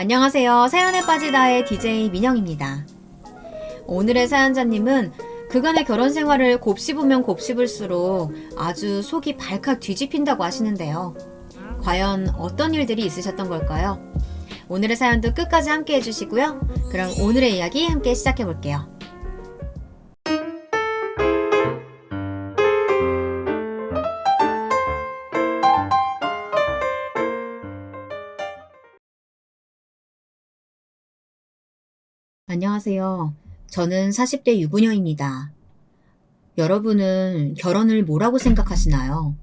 안녕하세요. 사연에 빠지다의 DJ 민영입니다. 오늘의 사연자님은 그간의 결혼 생활을 곱씹으면 곱씹을수록 아주 속이 발칵 뒤집힌다고 하시는데요. 과연 어떤 일들이 있으셨던 걸까요? 오늘의 사연도 끝까지 함께 해주시고요. 그럼 오늘의 이야기 함께 시작해 볼게요. 안녕하세요. 저는 40대 유부녀입니다. 여러분은 결혼을 뭐라고 생각하시나요?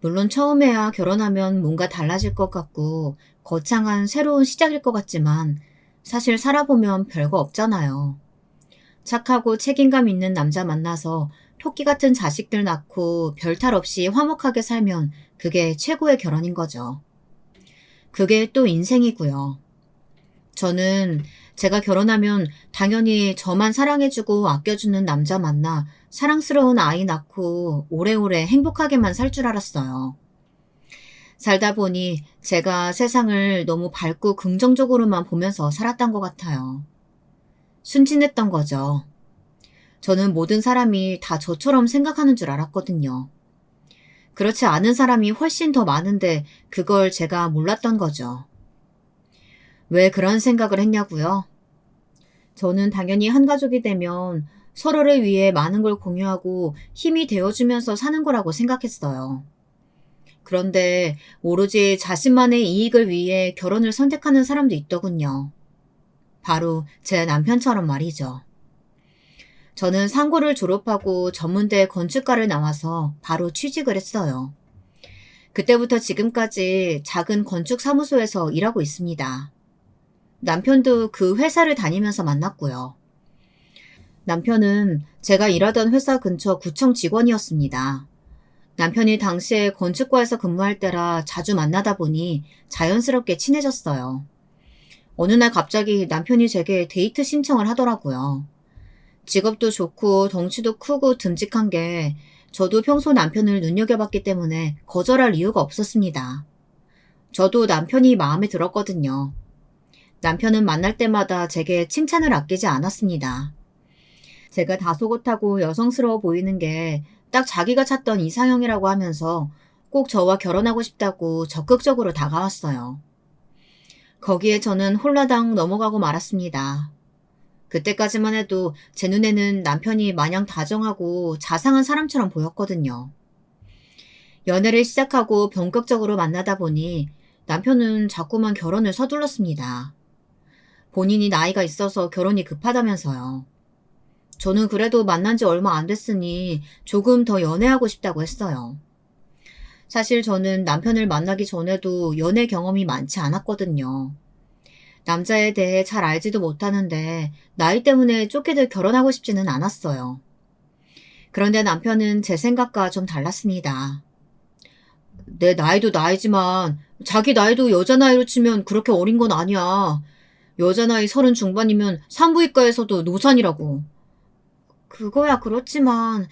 물론 처음에야 결혼하면 뭔가 달라질 것 같고 거창한 새로운 시작일 것 같지만 사실 살아보면 별거 없잖아요. 착하고 책임감 있는 남자 만나서 토끼 같은 자식들 낳고 별탈 없이 화목하게 살면 그게 최고의 결혼인 거죠. 그게 또 인생이고요. 저는 제가 결혼하면 당연히 저만 사랑해주고 아껴주는 남자 만나 사랑스러운 아이 낳고 오래오래 행복하게만 살 줄 알았어요. 살다 보니 제가 세상을 너무 밝고 긍정적으로만 보면서 살았던 것 같아요. 순진했던 거죠. 저는 모든 사람이 다 저처럼 생각하는 줄 알았거든요. 그렇지 않은 사람이 훨씬 더 많은데 그걸 제가 몰랐던 거죠. 왜 그런 생각을 했냐고요? 저는 당연히 한 가족이 되면 서로를 위해 많은 걸 공유하고 힘이 되어주면서 사는 거라고 생각했어요. 그런데 오로지 자신만의 이익을 위해 결혼을 선택하는 사람도 있더군요. 바로 제 남편처럼 말이죠. 저는 상고를 졸업하고 전문대 건축과를 나와서 바로 취직을 했어요. 그때부터 지금까지 작은 건축 사무소에서 일하고 있습니다. 남편도 그 회사를 다니면서 만났고요. 남편은 제가 일하던 회사 근처 구청 직원이었습니다. 남편이 당시에 건축과에서 근무할 때라 자주 만나다 보니 자연스럽게 친해졌어요. 어느 날 갑자기 남편이 제게 데이트 신청을 하더라고요. 직업도 좋고 덩치도 크고 듬직한 게 저도 평소 남편을 눈여겨봤기 때문에 거절할 이유가 없었습니다. 저도 남편이 마음에 들었거든요. 남편은 만날 때마다 제게 칭찬을 아끼지 않았습니다. 제가 다소곳하고 여성스러워 보이는 게 딱 자기가 찾던 이상형이라고 하면서 꼭 저와 결혼하고 싶다고 적극적으로 다가왔어요. 거기에 저는 홀라당 넘어가고 말았습니다. 그때까지만 해도 제 눈에는 남편이 마냥 다정하고 자상한 사람처럼 보였거든요. 연애를 시작하고 본격적으로 만나다 보니 남편은 자꾸만 결혼을 서둘렀습니다. 본인이 나이가 있어서 결혼이 급하다면서요. 저는 그래도 만난 지 얼마 안 됐으니 조금 더 연애하고 싶다고 했어요. 사실 저는 남편을 만나기 전에도 연애 경험이 많지 않았거든요. 남자에 대해 잘 알지도 못하는데 나이 때문에 쫓기듯 결혼하고 싶지는 않았어요. 그런데 남편은 제 생각과 좀 달랐습니다. 내 나이도 나이지만 자기 나이도 여자 나이로 치면 그렇게 어린 건 아니야. 여자 나이 30 중반이면 산부인과에서도 노산이라고. 그거야 그렇지만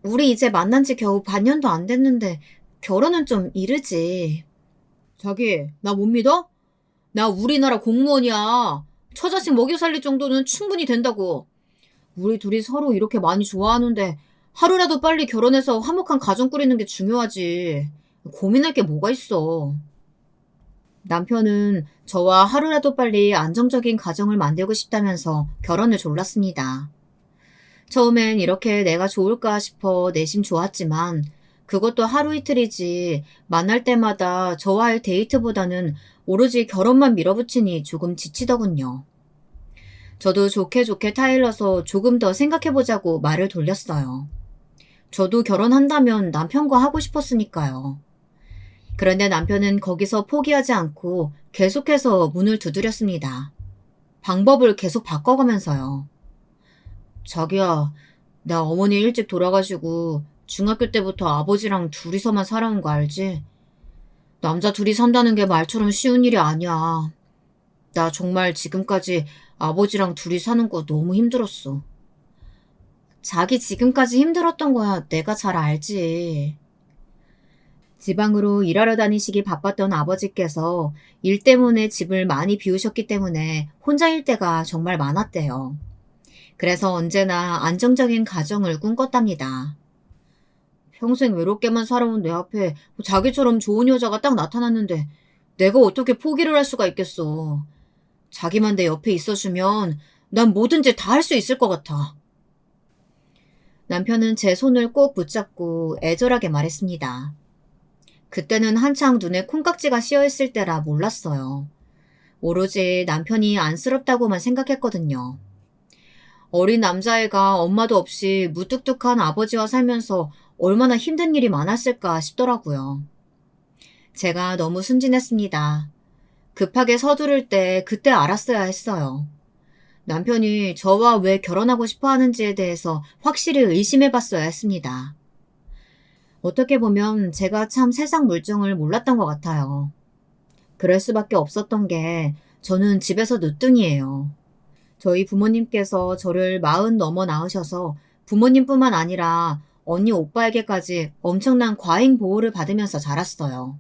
우리 이제 만난 지 겨우 반년도 안 됐는데 결혼은 좀 이르지. 자기, 나 못 믿어? 나 우리나라 공무원이야. 처자식 먹여 살릴 정도는 충분히 된다고. 우리 둘이 서로 이렇게 많이 좋아하는데 하루라도 빨리 결혼해서 화목한 가정 꾸리는 게 중요하지. 고민할 게 뭐가 있어. 남편은 저와 하루라도 빨리 안정적인 가정을 만들고 싶다면서 결혼을 졸랐습니다. 처음엔 이렇게 내가 좋을까 싶어 내심 좋았지만 그것도 하루 이틀이지 만날 때마다 저와의 데이트보다는 오로지 결혼만 밀어붙이니 조금 지치더군요. 저도 좋게 좋게 타일러서 조금 더 생각해보자고 말을 돌렸어요. 저도 결혼한다면 남편과 하고 싶었으니까요. 그런데 남편은 거기서 포기하지 않고 계속해서 문을 두드렸습니다. 방법을 계속 바꿔가면서요. 자기야, 나 어머니 일찍 돌아가시고 중학교 때부터 아버지랑 둘이서만 살아온 거 알지? 남자 둘이 산다는 게 말처럼 쉬운 일이 아니야. 나 정말 지금까지 아버지랑 둘이 사는 거 너무 힘들었어. 자기 지금까지 힘들었던 거야 내가 잘 알지. 지방으로 일하러 다니시기 바빴던 아버지께서 일 때문에 집을 많이 비우셨기 때문에 혼자일 때가 정말 많았대요. 그래서 언제나 안정적인 가정을 꿈꿨답니다. 평생 외롭게만 살아온 내 앞에 자기처럼 좋은 여자가 딱 나타났는데 내가 어떻게 포기를 할 수가 있겠어. 자기만 내 옆에 있어주면 난 뭐든지 다 할 수 있을 것 같아. 남편은 제 손을 꼭 붙잡고 애절하게 말했습니다. 그때는 한창 눈에 콩깍지가 씌어있을 때라 몰랐어요. 오로지 남편이 안쓰럽다고만 생각했거든요. 어린 남자애가 엄마도 없이 무뚝뚝한 아버지와 살면서 얼마나 힘든 일이 많았을까 싶더라고요. 제가 너무 순진했습니다. 급하게 서두를 때 그때 알았어야 했어요. 남편이 저와 왜 결혼하고 싶어 하는지에 대해서 확실히 의심해 봤어야 했습니다. 어떻게 보면 제가 참 세상 물정을 몰랐던 것 같아요. 그럴 수밖에 없었던 게 저는 집에서 늦둥이에요. 저희 부모님께서 저를 40 넘어 낳으셔서 부모님뿐만 아니라 언니 오빠에게까지 엄청난 과잉 보호를 받으면서 자랐어요.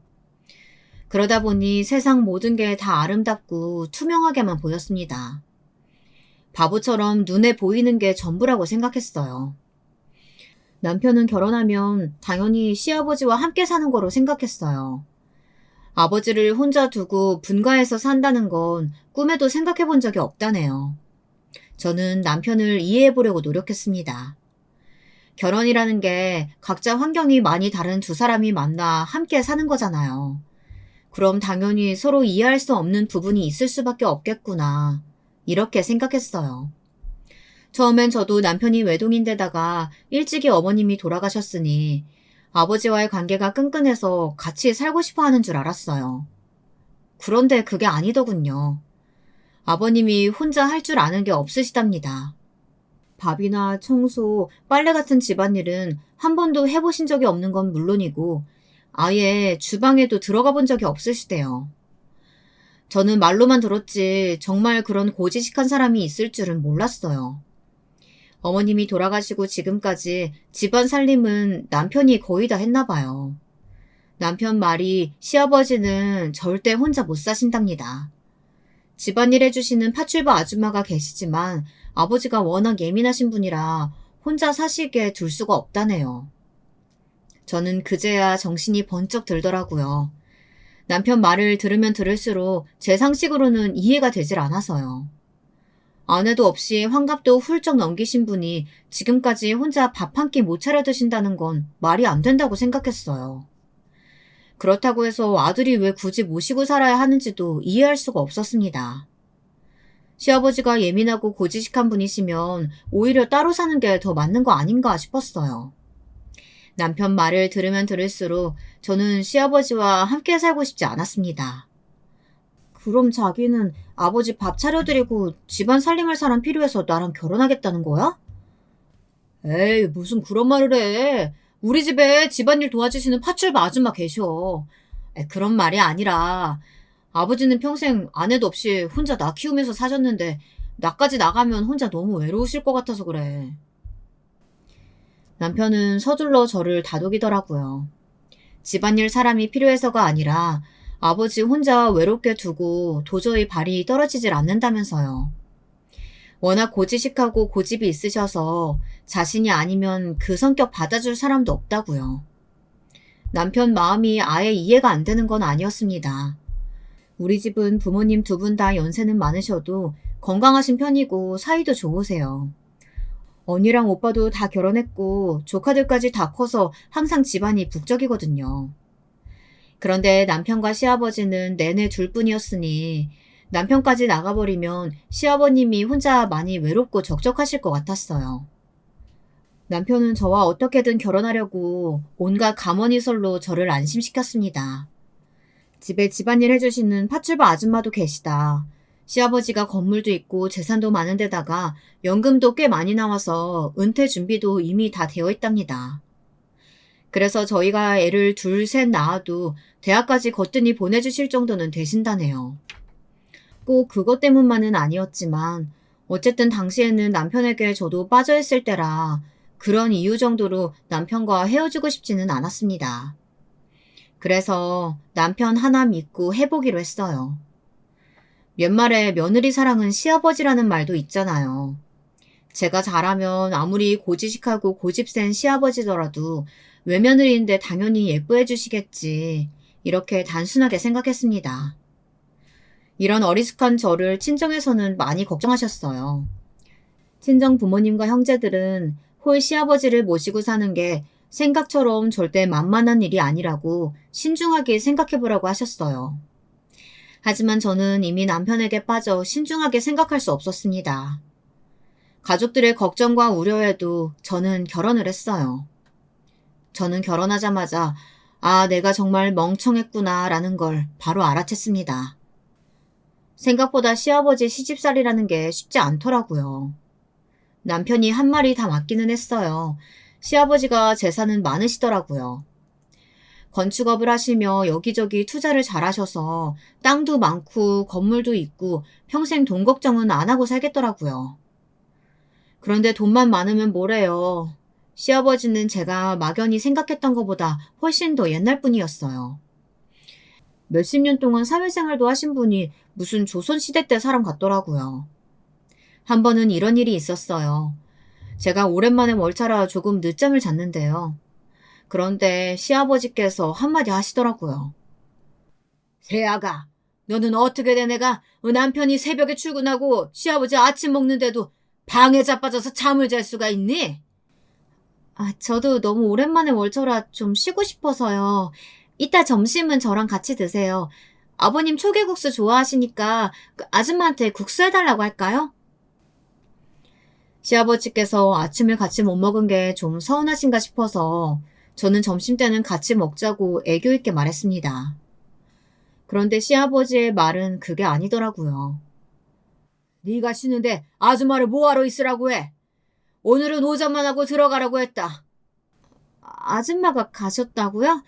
그러다 보니 세상 모든 게 다 아름답고 투명하게만 보였습니다. 바보처럼 눈에 보이는 게 전부라고 생각했어요. 남편은 결혼하면 당연히 시아버지와 함께 사는 거로 생각했어요. 아버지를 혼자 두고 분가해서 산다는 건 꿈에도 생각해 본 적이 없다네요. 저는 남편을 이해해 보려고 노력했습니다. 결혼이라는 게 각자 환경이 많이 다른 두 사람이 만나 함께 사는 거잖아요. 그럼 당연히 서로 이해할 수 없는 부분이 있을 수밖에 없겠구나. 이렇게 생각했어요. 처음엔 저도 남편이 외동인데다가 일찍이 어머님이 돌아가셨으니 아버지와의 관계가 끈끈해서 같이 살고 싶어 하는 줄 알았어요. 그런데 그게 아니더군요. 아버님이 혼자 할 줄 아는 게 없으시답니다. 밥이나 청소, 빨래 같은 집안일은 한 번도 해보신 적이 없는 건 물론이고 아예 주방에도 들어가 본 적이 없으시대요. 저는 말로만 들었지 정말 그런 고지식한 사람이 있을 줄은 몰랐어요. 어머님이 돌아가시고 지금까지 집안 살림은 남편이 거의 다 했나 봐요. 남편 말이 시아버지는 절대 혼자 못 사신답니다. 집안일 해주시는 파출부 아줌마가 계시지만 아버지가 워낙 예민하신 분이라 혼자 사시게 둘 수가 없다네요. 저는 그제야 정신이 번쩍 들더라고요. 남편 말을 들으면 들을수록 제 상식으로는 이해가 되질 않아서요. 아내도 없이 환갑도 훌쩍 넘기신 분이 지금까지 혼자 밥 한 끼 못 차려 드신다는 건 말이 안 된다고 생각했어요. 그렇다고 해서 아들이 왜 굳이 모시고 살아야 하는지도 이해할 수가 없었습니다. 시아버지가 예민하고 고지식한 분이시면 오히려 따로 사는 게 더 맞는 거 아닌가 싶었어요. 남편 말을 들으면 들을수록 저는 시아버지와 함께 살고 싶지 않았습니다. 그럼 자기는 아버지 밥 차려드리고 집안 살림할 사람 필요해서 나랑 결혼하겠다는 거야? 에이, 무슨 그런 말을 해. 우리 집에 집안일 도와주시는 파출부 아줌마 계셔. 그런 말이 아니라 아버지는 평생 아내도 없이 혼자 나 키우면서 사셨는데 나까지 나가면 혼자 너무 외로우실 것 같아서 그래. 남편은 서둘러 저를 다독이더라고요. 집안일 사람이 필요해서가 아니라 아버지 혼자 외롭게 두고 도저히 발이 떨어지질 않는다면서요. 워낙 고지식하고 고집이 있으셔서 자신이 아니면 그 성격 받아줄 사람도 없다고요. 남편 마음이 아예 이해가 안 되는 건 아니었습니다. 우리 집은 부모님 두 분 다 연세는 많으셔도 건강하신 편이고 사이도 좋으세요. 언니랑 오빠도 다 결혼했고 조카들까지 다 커서 항상 집안이 북적이거든요. 그런데 남편과 시아버지는 내내 둘뿐이었으니 남편까지 나가버리면 시아버님이 혼자 많이 외롭고 적적하실 것 같았어요. 남편은 저와 어떻게든 결혼하려고 온갖 감언이설로 저를 안심시켰습니다. 집에 집안일 해주시는 파출부 아줌마도 계시다. 시아버지가 건물도 있고 재산도 많은 데다가 연금도 꽤 많이 나와서 은퇴 준비도 이미 다 되어 있답니다. 그래서 저희가 애를 둘, 셋 낳아도 대학까지 거뜬히 보내주실 정도는 되신다네요. 꼭 그것 때문만은 아니었지만 어쨌든 당시에는 남편에게 저도 빠져있을 때라 그런 이유 정도로 남편과 헤어지고 싶지는 않았습니다. 그래서 남편 하나 믿고 해보기로 했어요. 옛말에 며느리 사랑은 시아버지라는 말도 있잖아요. 제가 잘하면 아무리 고지식하고 고집센 시아버지더라도 외며느리인데 당연히 예뻐해 주시겠지. 이렇게 단순하게 생각했습니다. 이런 어리숙한 저를 친정에서는 많이 걱정하셨어요. 친정 부모님과 형제들은 홀 시아버지를 모시고 사는 게 생각처럼 절대 만만한 일이 아니라고 신중하게 생각해보라고 하셨어요. 하지만 저는 이미 남편에게 빠져 신중하게 생각할 수 없었습니다. 가족들의 걱정과 우려에도 저는 결혼을 했어요. 저는 결혼하자마자 내가 정말 멍청했구나 라는 걸 바로 알아챘습니다. 생각보다 시아버지 시집살이라는 게 쉽지 않더라고요. 남편이 한 말이 다 맞기는 했어요. 시아버지가 재산은 많으시더라고요. 건축업을 하시며 여기저기 투자를 잘하셔서 땅도 많고 건물도 있고 평생 돈 걱정은 안 하고 살겠더라고요. 그런데 돈만 많으면 뭐래요. 시아버지는 제가 막연히 생각했던 것보다 훨씬 더 옛날 분이었어요. 몇십 년 동안 사회생활도 하신 분이 무슨 조선시대 때 사람 같더라고요. 한 번은 이런 일이 있었어요. 제가 오랜만에 월차라 조금 늦잠을 잤는데요. 그런데 시아버지께서 한마디 하시더라고요. 세아가, 너는 어떻게 된 애가 남편이 새벽에 출근하고 시아버지 아침 먹는데도 방에 자빠져서 잠을 잘 수가 있니? 저도 너무 오랜만에 월차라 좀 쉬고 싶어서요. 이따 점심은 저랑 같이 드세요. 아버님 초계국수 좋아하시니까 그 아줌마한테 국수 해달라고 할까요? 시아버지께서 아침을 같이 못 먹은 게 좀 서운하신가 싶어서 저는 점심때는 같이 먹자고 애교 있게 말했습니다. 그런데 시아버지의 말은 그게 아니더라고요. 네가 쉬는데 아줌마를 뭐하러 있으라고 해? 오늘은 오전만 하고 들어가라고 했다. 아줌마가 가셨다고요?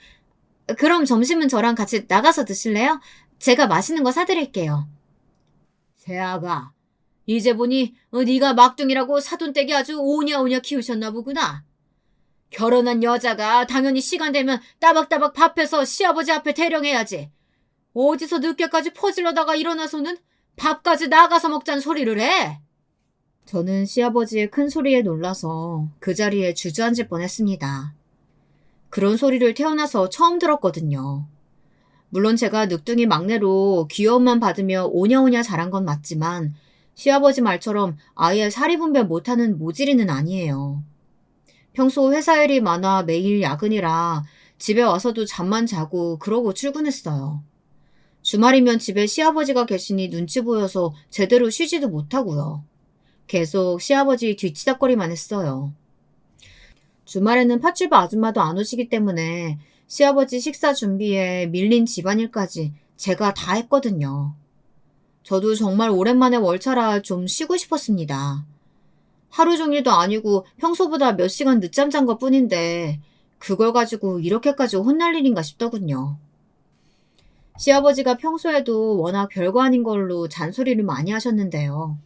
그럼 점심은 저랑 같이 나가서 드실래요? 제가 맛있는 거 사드릴게요. 세아가, 이제 보니 네가 막둥이라고 사돈댁이 아주 오냐오냐 키우셨나 보구나. 결혼한 여자가 당연히 시간 되면 따박따박 밥해서 시아버지 앞에 대령해야지. 어디서 늦게까지 퍼질러다가 일어나서는 밥까지 나가서 먹자는 소리를 해. 저는 시아버지의 큰 소리에 놀라서 그 자리에 주저앉을 뻔했습니다. 그런 소리를 태어나서 처음 들었거든요. 물론 제가 늑둥이 막내로 귀여움만 받으며 오냐오냐 자란 건 맞지만 시아버지 말처럼 아예 사리분별 못하는 모질이는 아니에요. 평소 회사 일이 많아 매일 야근이라 집에 와서도 잠만 자고 그러고 출근했어요. 주말이면 집에 시아버지가 계시니 눈치 보여서 제대로 쉬지도 못하고요. 계속 시아버지 뒤치다거리만 했어요. 주말에는 팥죽 아줌마도 안 오시기 때문에 시아버지 식사 준비에 밀린 집안일까지 제가 다 했거든요. 저도 정말 오랜만에 월차라 좀 쉬고 싶었습니다. 하루 종일도 아니고 평소보다 몇 시간 늦잠 잔 것 뿐인데 그걸 가지고 이렇게까지 혼날 일인가 싶더군요. 시아버지가 평소에도 워낙 별거 아닌 걸로 잔소리를 많이 하셨는데요.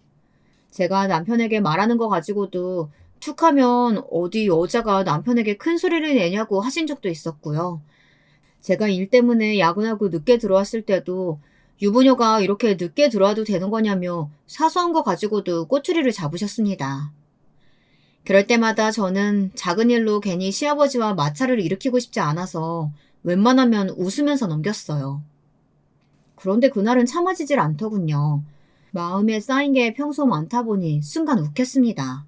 제가 남편에게 말하는 거 가지고도 툭하면 어디 여자가 남편에게 큰 소리를 내냐고 하신 적도 있었고요. 제가 일 때문에 야근하고 늦게 들어왔을 때도 유부녀가 이렇게 늦게 들어와도 되는 거냐며 사소한 거 가지고도 꼬투리를 잡으셨습니다. 그럴 때마다 저는 작은 일로 괜히 시아버지와 마찰을 일으키고 싶지 않아서 웬만하면 웃으면서 넘겼어요. 그런데 그날은 참아지질 않더군요. 마음에 쌓인 게 평소 많다 보니 순간 욱했습니다.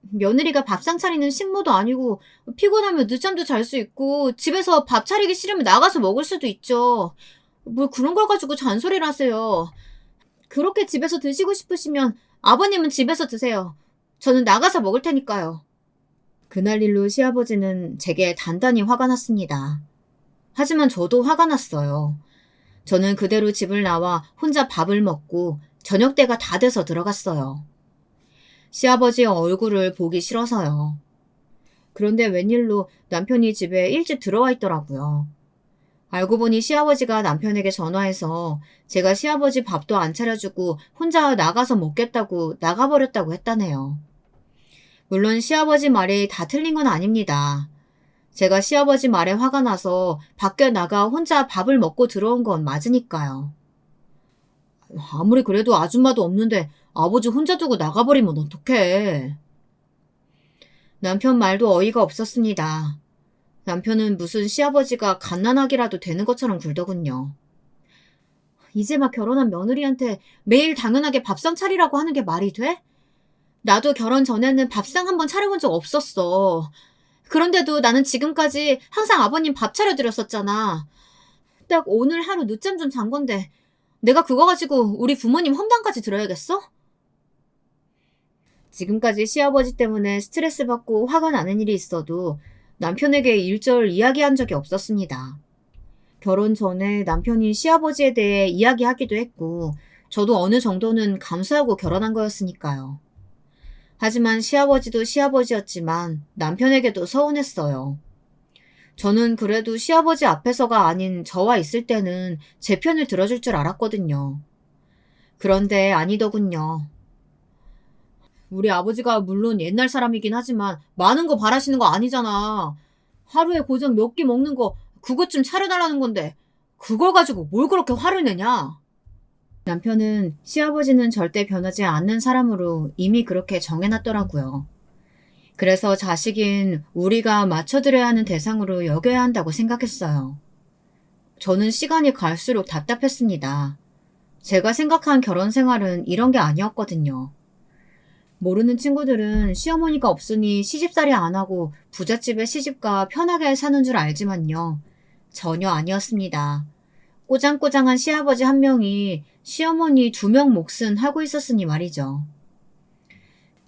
며느리가 밥상 차리는 식모도 아니고 피곤하면 늦잠도 잘 수 있고 집에서 밥 차리기 싫으면 나가서 먹을 수도 있죠. 뭘 그런 걸 가지고 잔소리를 하세요. 그렇게 집에서 드시고 싶으시면 아버님은 집에서 드세요. 저는 나가서 먹을 테니까요. 그날 일로 시아버지는 제게 단단히 화가 났습니다. 하지만 저도 화가 났어요. 저는 그대로 집을 나와 혼자 밥을 먹고 저녁 때가 다 돼서 들어갔어요. 시아버지의 얼굴을 보기 싫어서요. 그런데 웬일로 남편이 집에 일찍 들어와 있더라고요. 알고 보니 시아버지가 남편에게 전화해서 제가 시아버지 밥도 안 차려주고 혼자 나가서 먹겠다고 나가버렸다고 했다네요. 물론 시아버지 말이 다 틀린 건 아닙니다. 제가 시아버지 말에 화가 나서 밖에 나가 혼자 밥을 먹고 들어온 건 맞으니까요. 아무리 그래도 아줌마도 없는데 아버지 혼자 두고 나가버리면 어떡해. 남편 말도 어이가 없었습니다. 남편은 무슨 시아버지가 갓난아기라도 되는 것처럼 굴더군요. 이제 막 결혼한 며느리한테 매일 당연하게 밥상 차리라고 하는 게 말이 돼? 나도 결혼 전에는 밥상 한번 차려본 적 없었어. 그런데도 나는 지금까지 항상 아버님 밥 차려드렸었잖아. 딱 오늘 하루 늦잠 좀 잔 건데 내가 그거 가지고 우리 부모님 험담까지 들어야겠어? 지금까지 시아버지 때문에 스트레스 받고 화가 나는 일이 있어도 남편에게 일절 이야기한 적이 없었습니다. 결혼 전에 남편이 시아버지에 대해 이야기하기도 했고 저도 어느 정도는 감수하고 결혼한 거였으니까요. 하지만 시아버지도 시아버지였지만 남편에게도 서운했어요. 저는 그래도 시아버지 앞에서가 아닌 저와 있을 때는 제 편을 들어줄 줄 알았거든요. 그런데 아니더군요. 우리 아버지가 물론 옛날 사람이긴 하지만 많은 거 바라시는 거 아니잖아. 하루에 고작 몇 끼 먹는 거 그것 좀 차려달라는 건데 그걸 가지고 뭘 그렇게 화를 내냐? 남편은 시아버지는 절대 변하지 않는 사람으로 이미 그렇게 정해놨더라고요. 그래서 자식인 우리가 맞춰드려야 하는 대상으로 여겨야 한다고 생각했어요. 저는 시간이 갈수록 답답했습니다. 제가 생각한 결혼 생활은 이런 게 아니었거든요. 모르는 친구들은 시어머니가 없으니 시집살이 안 하고 부잣집에 시집가 편하게 사는 줄 알지만요. 전혀 아니었습니다. 꼬장꼬장한 시아버지 한 명이 시어머니 2명 몫은 하고 있었으니 말이죠.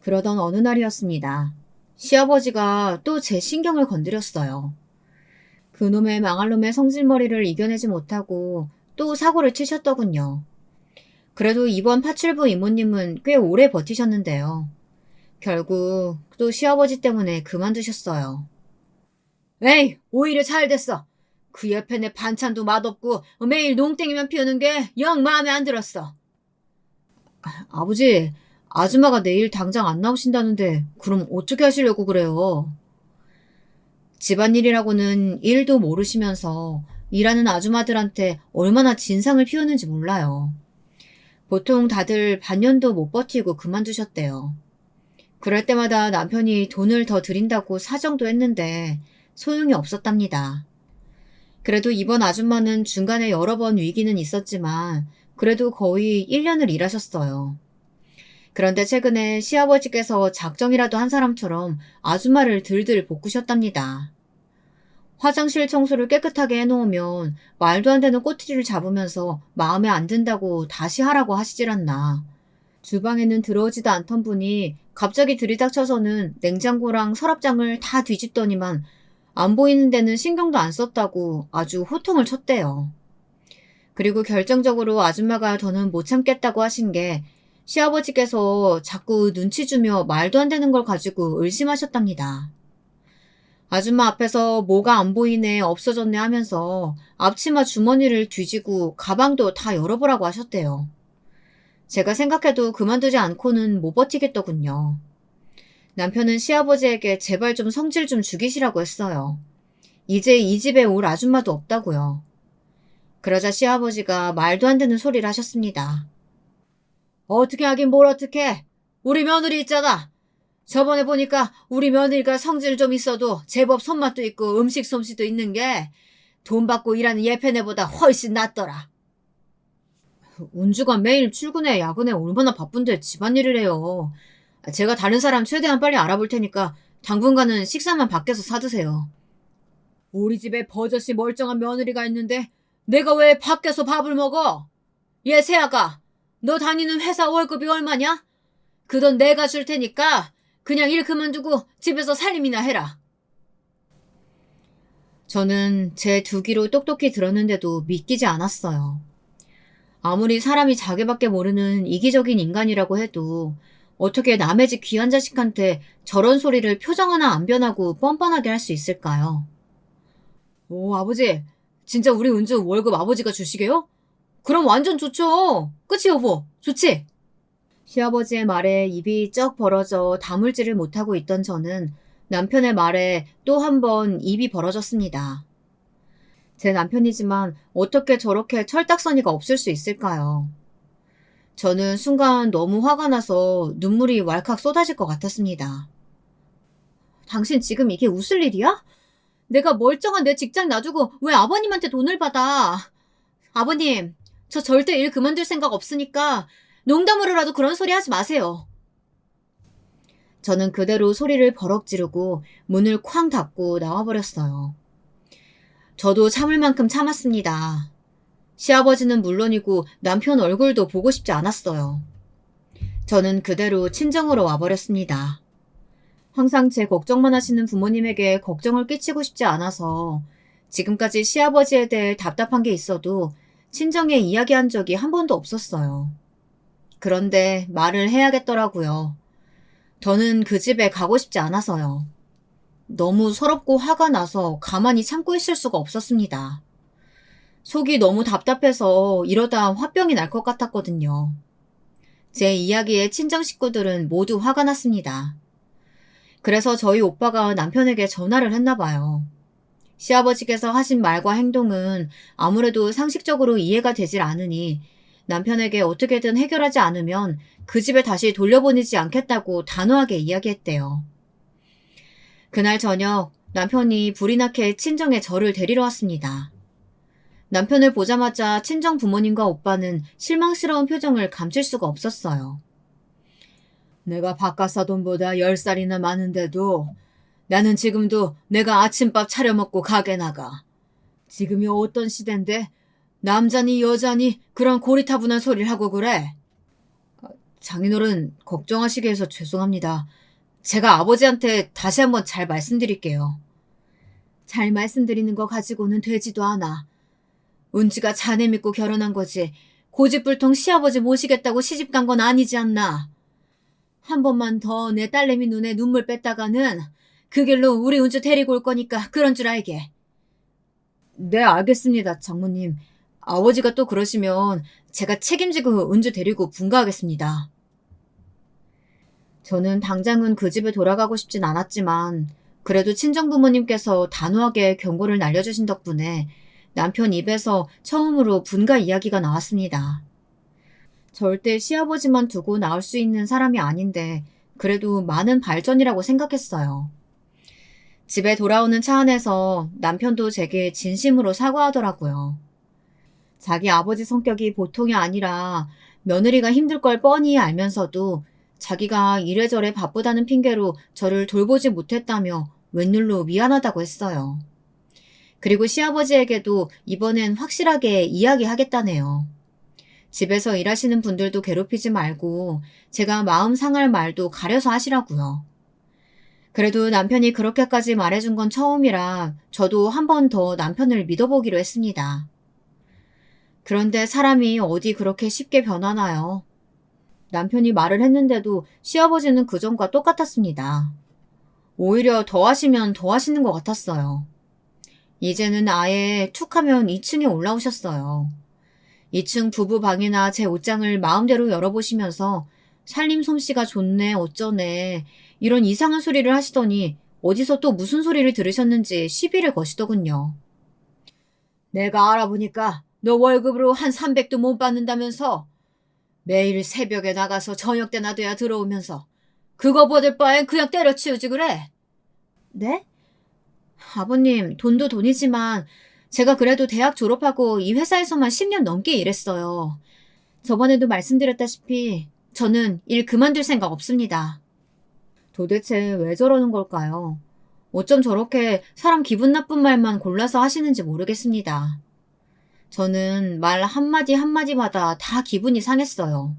그러던 어느 날이었습니다. 시아버지가 또 제 신경을 건드렸어요. 그놈의 망할 놈의 성질머리를 이겨내지 못하고 또 사고를 치셨더군요. 그래도 이번 파출부 이모님은 꽤 오래 버티셨는데요. 결국 또 시아버지 때문에 그만두셨어요. 에이, 오히려 잘 됐어. 그 옆에 내 반찬도 맛없고 매일 농땡이만 피우는 게 영 마음에 안 들었어. 아버지, 아줌마가 내일 당장 안 나오신다는데 그럼 어떻게 하시려고 그래요? 집안일이라고는 일도 모르시면서 일하는 아줌마들한테 얼마나 진상을 피우는지 몰라요. 보통 다들 반년도 못 버티고 그만두셨대요. 그럴 때마다 남편이 돈을 더 드린다고 사정도 했는데 소용이 없었답니다. 그래도 이번 아줌마는 중간에 여러 번 위기는 있었지만 그래도 거의 1년을 일하셨어요. 그런데 최근에 시아버지께서 작정이라도 한 사람처럼 아줌마를 들들 볶으셨답니다. 화장실 청소를 깨끗하게 해놓으면 말도 안 되는 꼬투리를 잡으면서 마음에 안 든다고 다시 하라고 하시질 않나. 주방에는 들어오지도 않던 분이 갑자기 들이닥쳐서는 냉장고랑 서랍장을 다 뒤집더니만 안 보이는 데는 신경도 안 썼다고 아주 호통을 쳤대요. 그리고 결정적으로 아줌마가 더는 못 참겠다고 하신 게 시아버지께서 자꾸 눈치 주며 말도 안 되는 걸 가지고 의심하셨답니다. 아줌마 앞에서 뭐가 안 보이네 없어졌네 하면서 앞치마 주머니를 뒤지고 가방도 다 열어보라고 하셨대요. 제가 생각해도 그만두지 않고는 못 버티겠더군요. 남편은 시아버지에게 제발 좀 성질 좀 죽이시라고 했어요. 이제 이 집에 올 아줌마도 없다고요. 그러자 시아버지가 말도 안 되는 소리를 하셨습니다. 어떻게 하긴 뭘 어떡해. 우리 며느리 있잖아. 저번에 보니까 우리 며느리가 성질 좀 있어도 제법 손맛도 있고 음식 솜씨도 있는 게 돈 받고 일하는 예편애보다 훨씬 낫더라. 운주가 매일 출근해 야근해 얼마나 바쁜데 집안일을 해요. 제가 다른 사람 최대한 빨리 알아볼 테니까 당분간은 식사만 밖에서 사드세요. 우리 집에 버젓이 멀쩡한 며느리가 있는데 내가 왜 밖에서 밥을 먹어? 얘 새아가, 너 다니는 회사 월급이 얼마냐? 그 돈 내가 줄 테니까 그냥 일 그만두고 집에서 살림이나 해라. 저는 제 두 귀로 똑똑히 들었는데도 믿기지 않았어요. 아무리 사람이 자기밖에 모르는 이기적인 인간이라고 해도 어떻게 남의 집 귀한 자식한테 저런 소리를 표정 하나 안 변하고 뻔뻔하게 할 수 있을까요? 오, 아버지, 진짜 우리 은주 월급 아버지가 주시게요? 그럼 완전 좋죠. 그치 여보? 좋지? 시아버지의 말에 입이 쩍 벌어져 다물지를 못하고 있던 저는 남편의 말에 또 한 번 입이 벌어졌습니다. 제 남편이지만 어떻게 저렇게 철딱서니가 없을 수 있을까요? 저는 순간 너무 화가 나서 눈물이 왈칵 쏟아질 것 같았습니다. 당신 지금 이게 웃을 일이야? 내가 멀쩡한 내 직장 놔두고 왜 아버님한테 돈을 받아? 아버님, 저 절대 일 그만둘 생각 없으니까 농담으로라도 그런 소리 하지 마세요. 저는 그대로 소리를 버럭 지르고 문을 쾅 닫고 나와버렸어요. 저도 참을 만큼 참았습니다. 시아버지는 물론이고 남편 얼굴도 보고 싶지 않았어요. 저는 그대로 친정으로 와버렸습니다. 항상 제 걱정만 하시는 부모님에게 걱정을 끼치고 싶지 않아서 지금까지 시아버지에 대해 답답한 게 있어도 친정에 이야기한 적이 한 번도 없었어요. 그런데 말을 해야겠더라고요. 저는 그 집에 가고 싶지 않아서요. 너무 서럽고 화가 나서 가만히 참고 있을 수가 없었습니다. 속이 너무 답답해서 이러다 화병이 날 것 같았거든요. 제 이야기에 친정 식구들은 모두 화가 났습니다. 그래서 저희 오빠가 남편에게 전화를 했나 봐요. 시아버지께서 하신 말과 행동은 아무래도 상식적으로 이해가 되질 않으니 남편에게 어떻게든 해결하지 않으면 그 집에 다시 돌려보내지 않겠다고 단호하게 이야기했대요. 그날 저녁 남편이 불이 나게 친정에 저를 데리러 왔습니다. 남편을 보자마자 친정 부모님과 오빠는 실망스러운 표정을 감출 수가 없었어요. 내가 바깥 사돈보다 10살이나 많은데도 나는 지금도 내가 아침밥 차려 먹고 가게 나가. 지금이 어떤 시대인데 남자니 여자니 그런 고리타분한 소리를 하고 그래? 장인어른 걱정하시게 해서 죄송합니다. 제가 아버지한테 다시 한번 잘 말씀드릴게요. 잘 말씀드리는 거 가지고는 되지도 않아. 은지가 자네 믿고 결혼한 거지. 고집불통 시아버지 모시겠다고 시집 간 건 아니지 않나. 한 번만 더 내 딸내미 눈에 눈물 뺐다가는 그 길로 우리 은주 데리고 올 거니까 그런 줄 알게. 네, 알겠습니다, 장모님. 아버지가 또 그러시면 제가 책임지고 은주 데리고 분가하겠습니다. 저는 당장은 그 집에 돌아가고 싶진 않았지만 그래도 친정부모님께서 단호하게 경고를 날려주신 덕분에 남편 입에서 처음으로 분가 이야기가 나왔습니다. 절대 시아버지만 두고 나올 수 있는 사람이 아닌데 그래도 많은 발전이라고 생각했어요. 집에 돌아오는 차 안에서 남편도 제게 진심으로 사과하더라고요. 자기 아버지 성격이 보통이 아니라 며느리가 힘들 걸 뻔히 알면서도 자기가 이래저래 바쁘다는 핑계로 저를 돌보지 못했다며 웬일로 미안하다고 했어요. 그리고 시아버지에게도 이번엔 확실하게 이야기하겠다네요. 집에서 일하시는 분들도 괴롭히지 말고 제가 마음 상할 말도 가려서 하시라고요. 그래도 남편이 그렇게까지 말해준 건 처음이라 저도 한 번 더 남편을 믿어보기로 했습니다. 그런데 사람이 어디 그렇게 쉽게 변하나요? 남편이 말을 했는데도 시아버지는 그전과 똑같았습니다. 오히려 더 하시면 더 하시는 것 같았어요. 이제는 아예 툭 하면 2층에 올라오셨어요. 2층 부부 방이나 제 옷장을 마음대로 열어보시면서 살림 솜씨가 좋네 어쩌네 이런 이상한 소리를 하시더니 어디서 또 무슨 소리를 들으셨는지 시비를 거시더군요. 내가 알아보니까 너 월급으로 한 300도 못 받는다면서 매일 새벽에 나가서 저녁 때나 돼야 들어오면서 그거 받을 바엔 그냥 때려치우지 그래. 네? 아버님, 돈도 돈이지만 제가 그래도 대학 졸업하고 이 회사에서만 10년 넘게 일했어요. 저번에도 말씀드렸다시피 저는 일 그만둘 생각 없습니다. 도대체 왜 저러는 걸까요? 어쩜 저렇게 사람 기분 나쁜 말만 골라서 하시는지 모르겠습니다. 저는 말 한마디 한마디마다 다 기분이 상했어요.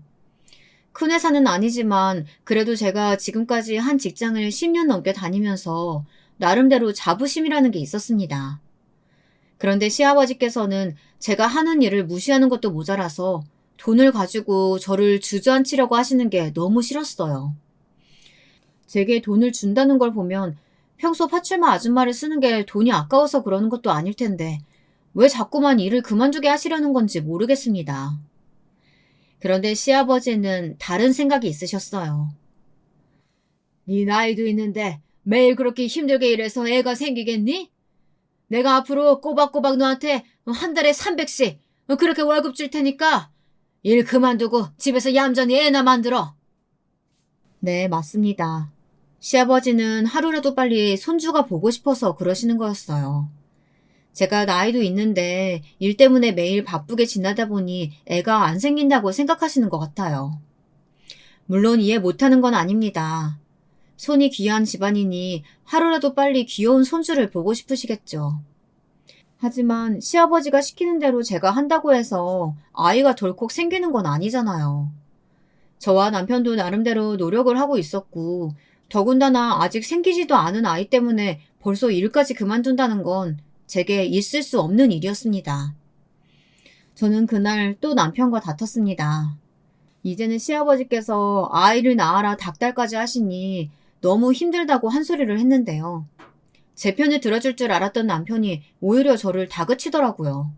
큰 회사는 아니지만 그래도 제가 지금까지 한 직장을 10년 넘게 다니면서 나름대로 자부심이라는 게 있었습니다. 그런데 시아버지께서는 제가 하는 일을 무시하는 것도 모자라서 돈을 가지고 저를 주저앉히려고 하시는 게 너무 싫었어요. 제게 돈을 준다는 걸 보면 평소 파출마 아줌마를 쓰는 게 돈이 아까워서 그러는 것도 아닐 텐데 왜 자꾸만 일을 그만두게 하시려는 건지 모르겠습니다. 그런데 시아버지는 다른 생각이 있으셨어요. 네 나이도 있는데 매일 그렇게 힘들게 일해서 애가 생기겠니? 내가 앞으로 꼬박꼬박 너한테 한 달에 300씩 그렇게 월급 줄 테니까 일 그만두고 집에서 얌전히 애나 만들어. 네, 맞습니다. 시아버지는 하루라도 빨리 손주가 보고 싶어서 그러시는 거였어요. 제가 나이도 있는데 일 때문에 매일 바쁘게 지내다 보니 애가 안 생긴다고 생각하시는 것 같아요. 물론 이해 못하는 건 아닙니다. 손이 귀한 집안이니 하루라도 빨리 귀여운 손주를 보고 싶으시겠죠. 하지만 시아버지가 시키는 대로 제가 한다고 해서 아이가 덜컥 생기는 건 아니잖아요. 저와 남편도 나름대로 노력을 하고 있었고, 더군다나 아직 생기지도 않은 아이 때문에 벌써 일까지 그만둔다는 건 제게 있을 수 없는 일이었습니다. 저는 그날 또 남편과 다퉜습니다. 이제는 시아버지께서 아이를 낳아라 닭달까지 하시니 너무 힘들다고 한 소리를 했는데요. 제 편을 들어줄 줄 알았던 남편이 오히려 저를 다그치더라고요.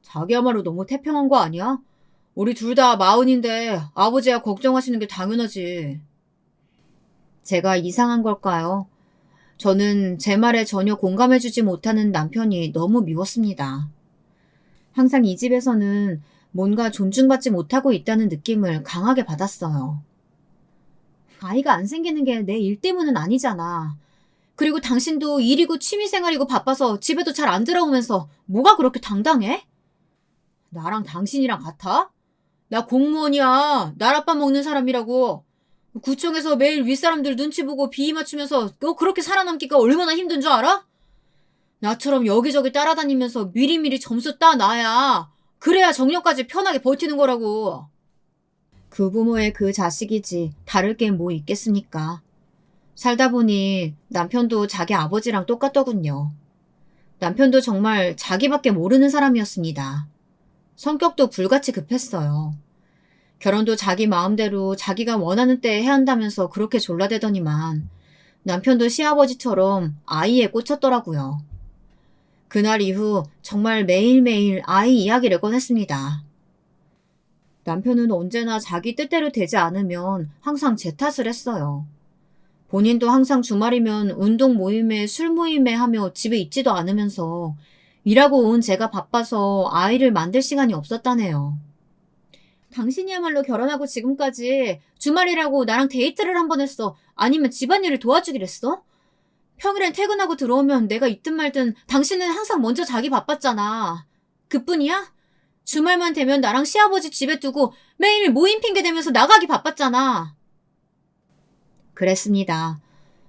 자기야말로 너무 태평한 거 아니야? 우리 둘 다 마흔인데 아버지야 걱정하시는 게 당연하지. 제가 이상한 걸까요? 저는 제 말에 전혀 공감해주지 못하는 남편이 너무 미웠습니다. 항상 이 집에서는 뭔가 존중받지 못하고 있다는 느낌을 강하게 받았어요. 아이가 안 생기는 게 내 일 때문은 아니잖아. 그리고 당신도 일이고 취미생활이고 바빠서 집에도 잘 안 들어오면서 뭐가 그렇게 당당해? 나랑 당신이랑 같아? 나 공무원이야. 나랏밥 먹는 사람이라고. 구청에서 매일 윗사람들 눈치 보고 비위 맞추면서 너 그렇게 살아남기가 얼마나 힘든 줄 알아? 나처럼 여기저기 따라다니면서 미리미리 점수 따놔야 그래야 정년까지 편하게 버티는 거라고. 그 부모의 그 자식이지 다를 게 뭐 있겠습니까? 살다 보니 남편도 자기 아버지랑 똑같더군요. 남편도 정말 자기밖에 모르는 사람이었습니다. 성격도 불같이 급했어요. 결혼도 자기 마음대로 자기가 원하는 때에 해야 한다면서 그렇게 졸라대더니만 남편도 시아버지처럼 아이에 꽂혔더라고요. 그날 이후 정말 매일매일 아이 이야기를 꺼냈습니다. 남편은 언제나 자기 뜻대로 되지 않으면 항상 제 탓을 했어요. 본인도 항상 주말이면 운동 모임에 술 모임에 하며 집에 있지도 않으면서 일하고 온 제가 바빠서 아이를 만들 시간이 없었다네요. 당신이야말로 결혼하고 지금까지 주말이라고 나랑 데이트를 한 번 했어. 아니면 집안일을 도와주기로 했어? 평일엔 퇴근하고 들어오면 내가 있든 말든 당신은 항상 먼저 자기 바빴잖아. 그뿐이야? 주말만 되면 나랑 시아버지 집에 두고 매일 모임 핑계 대면서 나가기 바빴잖아. 그랬습니다.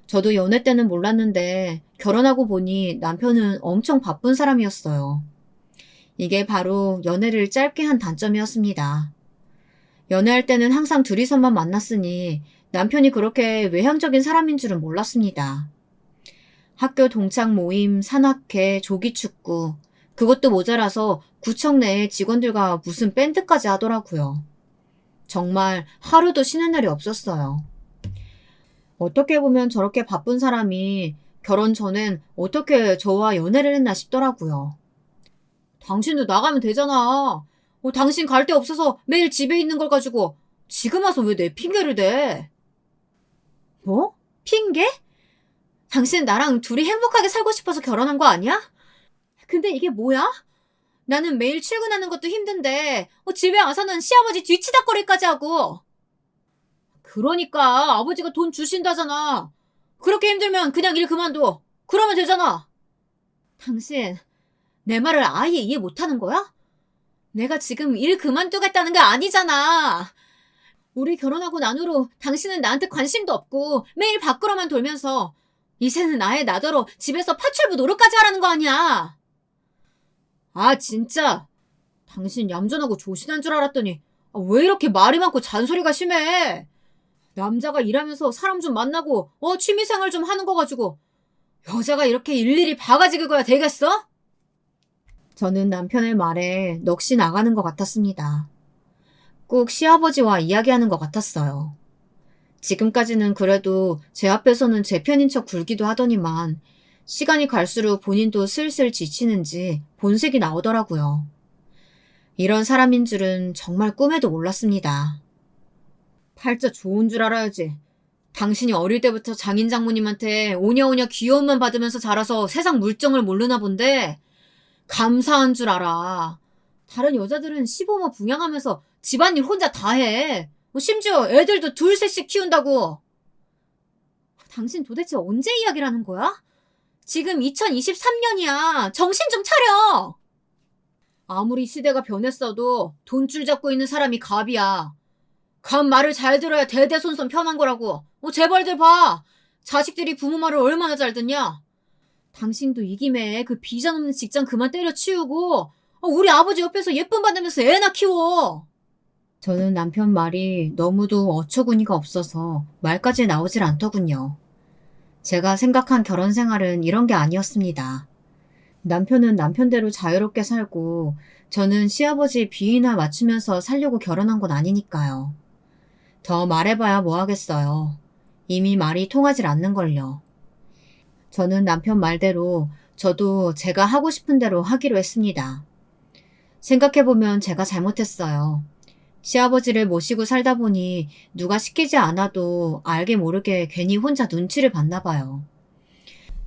저도 연애 때는 몰랐는데 결혼하고 보니 남편은 엄청 바쁜 사람이었어요. 이게 바로 연애를 짧게 한 단점이었습니다. 연애할 때는 항상 둘이서만 만났으니 남편이 그렇게 외향적인 사람인 줄은 몰랐습니다. 학교 동창 모임, 산악회, 조기축구, 그것도 모자라서 구청 내에 직원들과 무슨 밴드까지 하더라고요. 정말 하루도 쉬는 날이 없었어요. 어떻게 보면 저렇게 바쁜 사람이 결혼 전엔 어떻게 저와 연애를 했나 싶더라고요. 당신도 나가면 되잖아. 당신 갈 데 없어서 매일 집에 있는 걸 가지고 지금 와서 왜 내 핑계를 대? 뭐? 핑계? 당신 나랑 둘이 행복하게 살고 싶어서 결혼한 거 아니야? 근데 이게 뭐야? 나는 매일 출근하는 것도 힘든데 집에 와서는 시아버지 뒤치다거리까지 하고. 그러니까 아버지가 돈 주신다잖아. 그렇게 힘들면 그냥 일 그만둬. 그러면 되잖아. 당신 내 말을 아예 이해 못하는 거야? 내가 지금 일 그만두겠다는 게 아니잖아. 우리 결혼하고 난 후로 당신은 나한테 관심도 없고 매일 밖으로만 돌면서 이제는 아예 나더러 집에서 파출부 노릇까지 하라는 거 아니야. 아 진짜. 당신 얌전하고 조신한 줄 알았더니 왜 이렇게 말이 많고 잔소리가 심해. 남자가 일하면서 사람 좀 만나고 취미생활 좀 하는 거 가지고 여자가 이렇게 일일이 바가지 긁어야 되겠어? 저는 남편의 말에 넋이 나가는 것 같았습니다. 꼭 시아버지와 이야기하는 것 같았어요. 지금까지는 그래도 제 앞에서는 제 편인 척 굴기도 하더니만 시간이 갈수록 본인도 슬슬 지치는지 본색이 나오더라고요. 이런 사람인 줄은 정말 꿈에도 몰랐습니다. 팔자 좋은 줄 알아야지. 당신이 어릴 때부터 장인 장모님한테 오냐오냐 귀여움만 받으면서 자라서 세상 물정을 모르나 본데 감사한 줄 알아. 다른 여자들은 시부모 분양하면서 집안일 혼자 다 해. 심지어 애들도 둘 셋씩 키운다고. 당신 도대체 언제 이야기를 하는 거야? 지금 2023년이야. 정신 좀 차려. 아무리 시대가 변했어도 돈줄 잡고 있는 사람이 갑이야. 갑 말을 잘 들어야 대대손손 편한 거라고. 재벌들 봐. 자식들이 부모 말을 얼마나 잘 듣냐. 당신도 이 김에 그 비전 없는 직장 그만 때려치우고 우리 아버지 옆에서 예쁨 받으면서 애나 키워. 저는 남편 말이 너무도 어처구니가 없어서 말까지 나오질 않더군요. 제가 생각한 결혼 생활은 이런 게 아니었습니다. 남편은 남편대로 자유롭게 살고 저는 시아버지 비위나 맞추면서 살려고 결혼한 건 아니니까요. 더 말해봐야 뭐 하겠어요. 이미 말이 통하질 않는걸요. 저는 남편 말대로 저도 제가 하고 싶은 대로 하기로 했습니다. 생각해보면 제가 잘못했어요. 시아버지를 모시고 살다 보니 누가 시키지 않아도 알게 모르게 괜히 혼자 눈치를 봤나 봐요.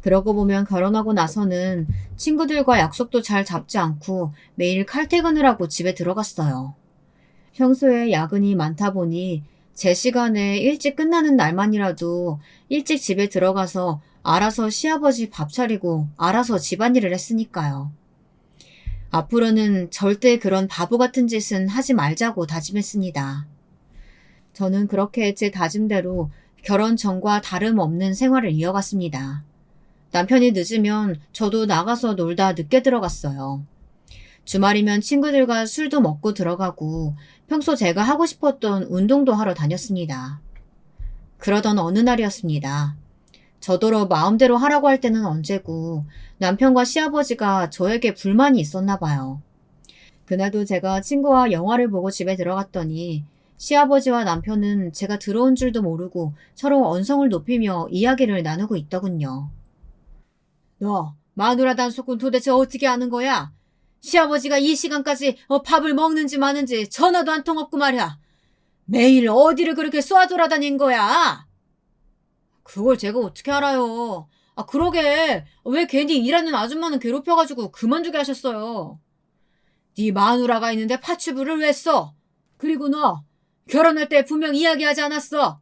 그러고 보면 결혼하고 나서는 친구들과 약속도 잘 잡지 않고 매일 칼퇴근을 하고 집에 들어갔어요. 평소에 야근이 많다 보니 제 시간에 일찍 끝나는 날만이라도 일찍 집에 들어가서 알아서 시아버지 밥 차리고 알아서 집안일을 했으니까요. 앞으로는 절대 그런 바보 같은 짓은 하지 말자고 다짐했습니다. 저는 그렇게 제 다짐대로 결혼 전과 다름없는 생활을 이어갔습니다. 남편이 늦으면 저도 나가서 놀다 늦게 들어갔어요. 주말이면 친구들과 술도 먹고 들어가고 평소 제가 하고 싶었던 운동도 하러 다녔습니다. 그러던 어느 날이었습니다. 저더러 마음대로 하라고 할 때는 언제고 남편과 시아버지가 저에게 불만이 있었나 봐요. 그날도 제가 친구와 영화를 보고 집에 들어갔더니 시아버지와 남편은 제가 들어온 줄도 모르고 서로 언성을 높이며 이야기를 나누고 있더군요. 너 마누라 단속은 도대체 어떻게 하는 거야? 시아버지가 이 시간까지 밥을 먹는지 마는지 전화도 한 통 없고 말이야. 매일 어디를 그렇게 쏴 돌아다닌 거야? 그걸 제가 어떻게 알아요. 그러게 왜 괜히 일하는 아줌마는 괴롭혀가지고 그만두게 하셨어요. 네 마누라가 있는데 파출부를 왜 써? 그리고 너 결혼할 때 분명 이야기하지 않았어?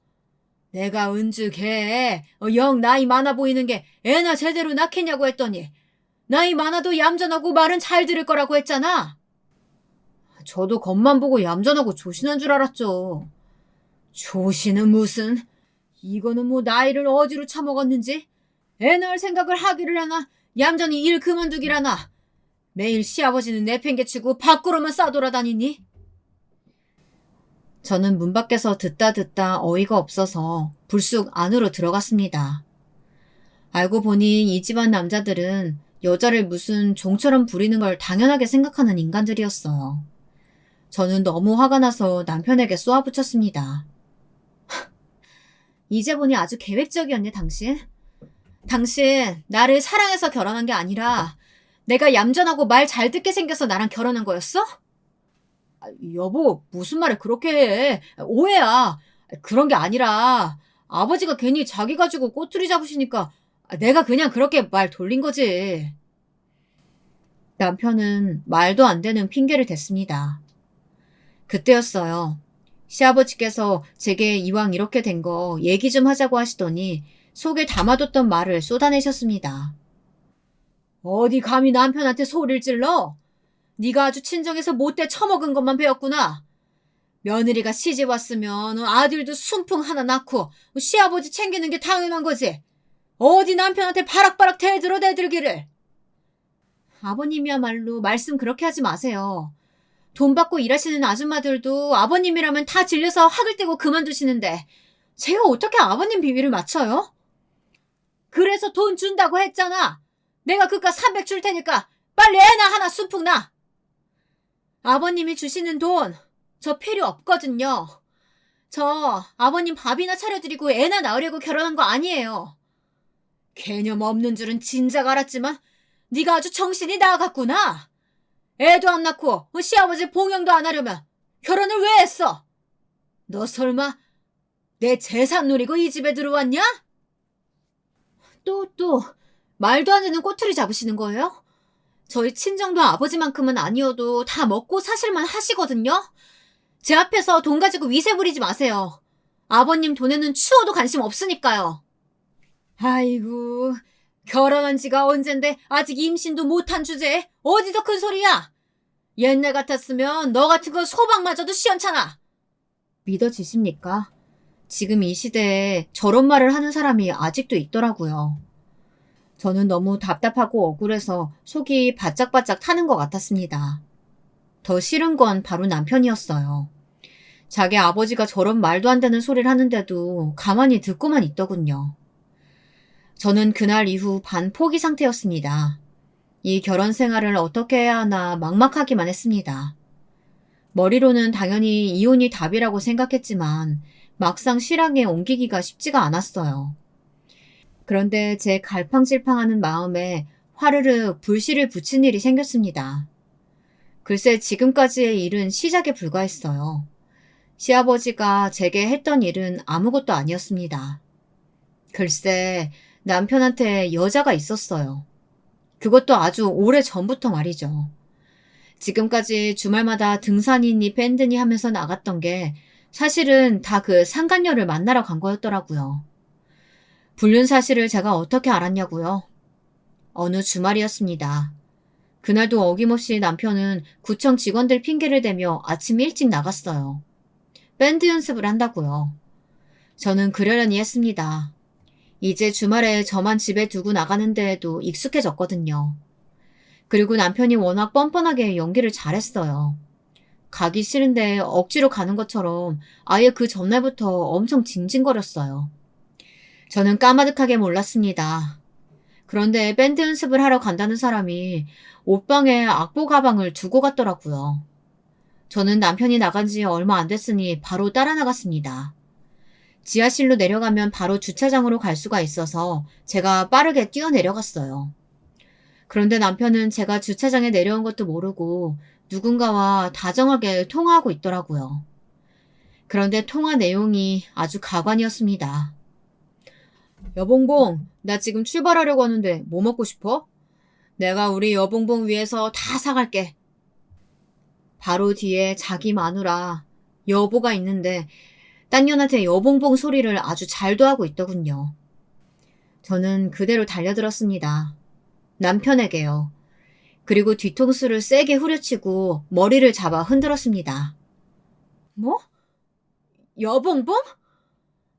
내가 은주 걔 영 나이 많아 보이는 게 애나 제대로 낳겠냐고 했더니 나이 많아도 얌전하고 말은 잘 들을 거라고 했잖아. 저도 겉만 보고 얌전하고 조신한 줄 알았죠. 조신은 무슨... 이거는 뭐 나이를 어디로 처먹었는지 애 낳을 생각을 하기를 하나 얌전히 일 그만두기를 하나 매일 시아버지는 내팽개치고 밖으로만 싸돌아다니니? 저는 문 밖에서 듣다 어이가 없어서 불쑥 안으로 들어갔습니다. 알고 보니 이 집안 남자들은 여자를 무슨 종처럼 부리는 걸 당연하게 생각하는 인간들이었어요. 저는 너무 화가 나서 남편에게 쏘아붙였습니다. 이제 보니 아주 계획적이었네, 당신. 당신 나를 사랑해서 결혼한 게 아니라 내가 얌전하고 말 잘 듣게 생겨서 나랑 결혼한 거였어? 여보, 무슨 말을 그렇게 해. 오해야. 그런 게 아니라 아버지가 괜히 자기 가지고 꼬투리 잡으시니까 내가 그냥 그렇게 말 돌린 거지. 남편은 말도 안 되는 핑계를 댔습니다. 그때였어요. 시아버지께서 제게 이왕 이렇게 된 거 얘기 좀 하자고 하시더니 속에 담아뒀던 말을 쏟아내셨습니다. 어디 감히 남편한테 소리를 질러? 네가 아주 친정에서 못돼 처먹은 것만 배웠구나. 며느리가 시집 왔으면 아들도 순풍 하나 낳고 시아버지 챙기는 게 당연한 거지. 어디 남편한테 바락바락 대들기를. 아버님이야말로 말씀 그렇게 하지 마세요. 돈 받고 일하시는 아줌마들도 아버님이라면 다 질려서 학을 떼고 그만두시는데 제가 어떻게 아버님 비위를 맞춰요? 그래서 돈 준다고 했잖아. 내가 그깟 300 줄 테니까 빨리 애나 하나 순풍 나. 아버님이 주시는 돈 저 필요 없거든요. 저 아버님 밥이나 차려드리고 애나 낳으려고 결혼한 거 아니에요. 개념 없는 줄은 진작 알았지만 네가 아주 정신이 나갔구나. 애도 안 낳고 시아버지 봉양도 안 하려면 결혼을 왜 했어? 너 설마 내 재산 노리고 이 집에 들어왔냐? 또, 말도 안 되는 꼬투리 잡으시는 거예요? 저희 친정도 아버지만큼은 아니어도 다 먹고 사실만 하시거든요? 제 앞에서 돈 가지고 위세 부리지 마세요. 아버님 돈에는 추워도 관심 없으니까요. 아이고, 결혼한 지가 언젠데 아직 임신도 못한 주제에 어디서 큰 소리야? 옛날 같았으면 너 같은 건 소방 맞아도 시원찮아. 믿어지십니까? 지금 이 시대에 저런 말을 하는 사람이 아직도 있더라고요. 저는 너무 답답하고 억울해서 속이 바짝바짝 타는 것 같았습니다. 더 싫은 건 바로 남편이었어요. 자기 아버지가 저런 말도 안 되는 소리를 하는데도 가만히 듣고만 있더군요. 저는 그날 이후 반포기 상태였습니다. 이 결혼 생활을 어떻게 해야 하나 막막하기만 했습니다. 머리로는 당연히 이혼이 답이라고 생각했지만 막상 실행에 옮기기가 쉽지가 않았어요. 그런데 제 갈팡질팡하는 마음에 화르르 불씨를 붙인 일이 생겼습니다. 글쎄 지금까지의 일은 시작에 불과했어요. 시아버지가 제게 했던 일은 아무것도 아니었습니다. 글쎄 남편한테 여자가 있었어요. 그것도 아주 오래 전부터 말이죠. 지금까지 주말마다 등산이니 밴드니 하면서 나갔던 게 사실은 다 그 상간녀를 만나러 간 거였더라고요. 불륜 사실을 제가 어떻게 알았냐고요? 어느 주말이었습니다. 그날도 어김없이 남편은 구청 직원들 핑계를 대며 아침 일찍 나갔어요. 밴드 연습을 한다고요. 저는 그러려니 했습니다. 이제 주말에 저만 집에 두고 나가는 데에도 익숙해졌거든요. 그리고 남편이 워낙 뻔뻔하게 연기를 잘했어요. 가기 싫은데 억지로 가는 것처럼 아예 그 전날부터 엄청 징징거렸어요. 저는 까마득하게 몰랐습니다. 그런데 밴드 연습을 하러 간다는 사람이 옷방에 악보 가방을 두고 갔더라고요. 저는 남편이 나간 지 얼마 안 됐으니 바로 따라 나갔습니다. 지하실로 내려가면 바로 주차장으로 갈 수가 있어서 제가 빠르게 뛰어내려갔어요. 그런데 남편은 제가 주차장에 내려온 것도 모르고 누군가와 다정하게 통화하고 있더라고요. 그런데 통화 내용이 아주 가관이었습니다. 여봉봉, 나 지금 출발하려고 하는데 뭐 먹고 싶어? 내가 우리 여봉봉 위해서 다 사갈게. 바로 뒤에 자기 마누라, 여보가 있는데 딴 년한테 여봉봉 소리를 아주 잘도 하고 있더군요. 저는 그대로 달려들었습니다. 남편에게요. 그리고 뒤통수를 세게 후려치고 머리를 잡아 흔들었습니다. 뭐? 여봉봉?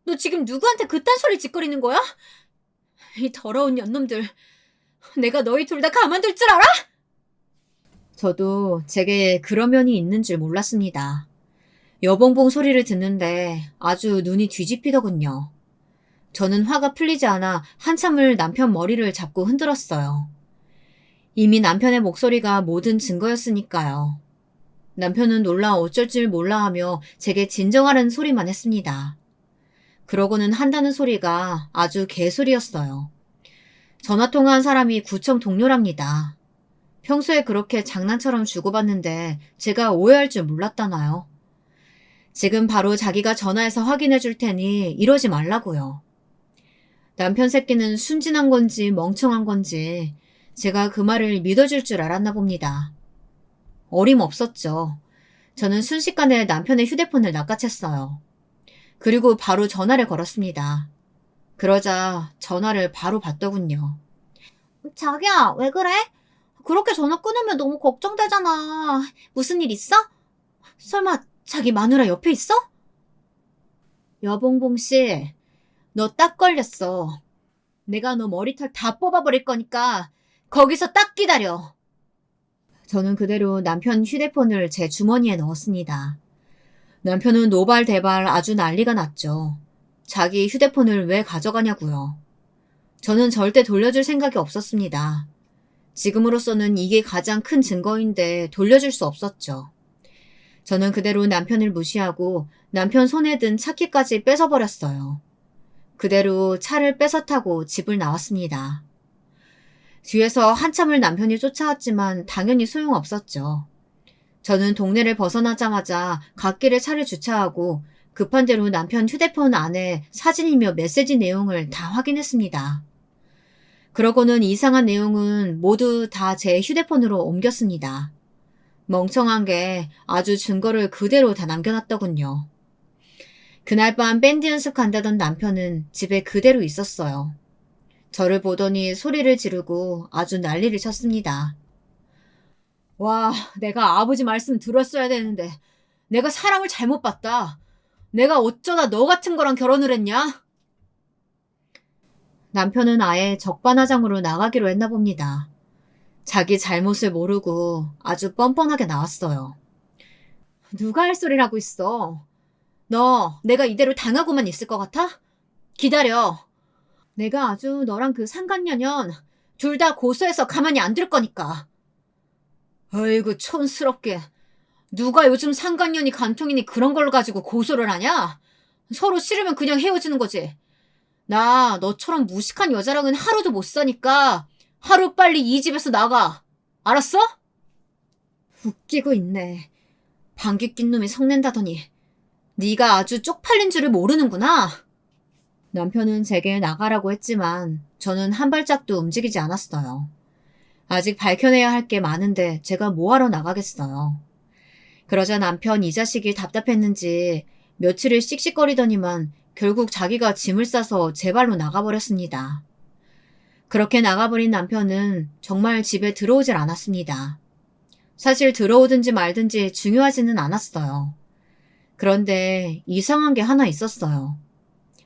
너 지금 누구한테 그딴 소리 짓거리는 거야? 이 더러운 년놈들. 내가 너희 둘 다 가만둘 줄 알아? 저도 제게 그런 면이 있는 줄 몰랐습니다. 여봉봉 소리를 듣는데 아주 눈이 뒤집히더군요. 저는 화가 풀리지 않아 한참을 남편 머리를 잡고 흔들었어요. 이미 남편의 목소리가 모든 증거였으니까요. 남편은 놀라 어쩔 줄 몰라 하며 제게 진정하라는 소리만 했습니다. 그러고는 한다는 소리가 아주 개소리였어요. 전화통화한 사람이 구청 동료랍니다. 평소에 그렇게 장난처럼 주고받는데 제가 오해할 줄 몰랐다나요? 지금 바로 자기가 전화해서 확인해 줄 테니 이러지 말라고요. 남편 새끼는 순진한 건지 멍청한 건지 제가 그 말을 믿어줄 줄 알았나 봅니다. 어림없었죠. 저는 순식간에 남편의 휴대폰을 낚아챘어요. 그리고 바로 전화를 걸었습니다. 그러자 전화를 바로 받더군요. 자기야, 왜 그래? 그렇게 전화 끊으면 너무 걱정되잖아. 무슨 일 있어? 설마 자기 마누라 옆에 있어? 여봉봉 씨, 너 딱 걸렸어. 내가 너 머리털 다 뽑아버릴 거니까 거기서 딱 기다려. 저는 그대로 남편 휴대폰을 제 주머니에 넣었습니다. 남편은 노발대발 아주 난리가 났죠. 자기 휴대폰을 왜 가져가냐고요. 저는 절대 돌려줄 생각이 없었습니다. 지금으로서는 이게 가장 큰 증거인데 돌려줄 수 없었죠. 저는 그대로 남편을 무시하고 남편 손에 든 차키까지 뺏어버렸어요. 그대로 차를 뺏어 타고 집을 나왔습니다. 뒤에서 한참을 남편이 쫓아왔지만 당연히 소용없었죠. 저는 동네를 벗어나자마자 갓길에 차를 주차하고 급한 대로 남편 휴대폰 안에 사진이며 메시지 내용을 다 확인했습니다. 그러고는 이상한 내용은 모두 다 제 휴대폰으로 옮겼습니다. 멍청한 게 아주 증거를 그대로 다 남겨놨더군요. 그날 밤 밴드 연습 간다던 남편은 집에 그대로 있었어요. 저를 보더니 소리를 지르고 아주 난리를 쳤습니다. 와, 내가 아버지 말씀 들었어야 되는데 내가 사람을 잘못 봤다. 내가 어쩌다 너 같은 거랑 결혼을 했냐? 남편은 아예 적반하장으로 나가기로 했나 봅니다. 자기 잘못을 모르고 아주 뻔뻔하게 나왔어요. 누가 할 소리를 하고 있어? 너 내가 이대로 당하고만 있을 것 같아? 기다려. 내가 아주 너랑 그 상간녀년 둘 다 고소해서 가만히 안 둘 거니까. 아이고 촌스럽게. 누가 요즘 상간년이 간통이니 그런 걸 가지고 고소를 하냐? 서로 싫으면 그냥 헤어지는 거지. 나 너처럼 무식한 여자랑은 하루도 못 사니까 하루빨리 이 집에서 나가. 알았어? 웃기고 있네. 방귀 낀 놈이 성낸다더니 네가 아주 쪽팔린 줄을 모르는구나. 남편은 제게 나가라고 했지만 저는 한 발짝도 움직이지 않았어요. 아직 밝혀내야 할 게 많은데 제가 뭐하러 나가겠어요. 그러자 남편 이 자식이 답답했는지 며칠을 씩씩거리더니만 결국 자기가 짐을 싸서 제 발로 나가버렸습니다. 그렇게 나가버린 남편은 정말 집에 들어오질 않았습니다. 사실 들어오든지 말든지 중요하지는 않았어요. 그런데 이상한 게 하나 있었어요.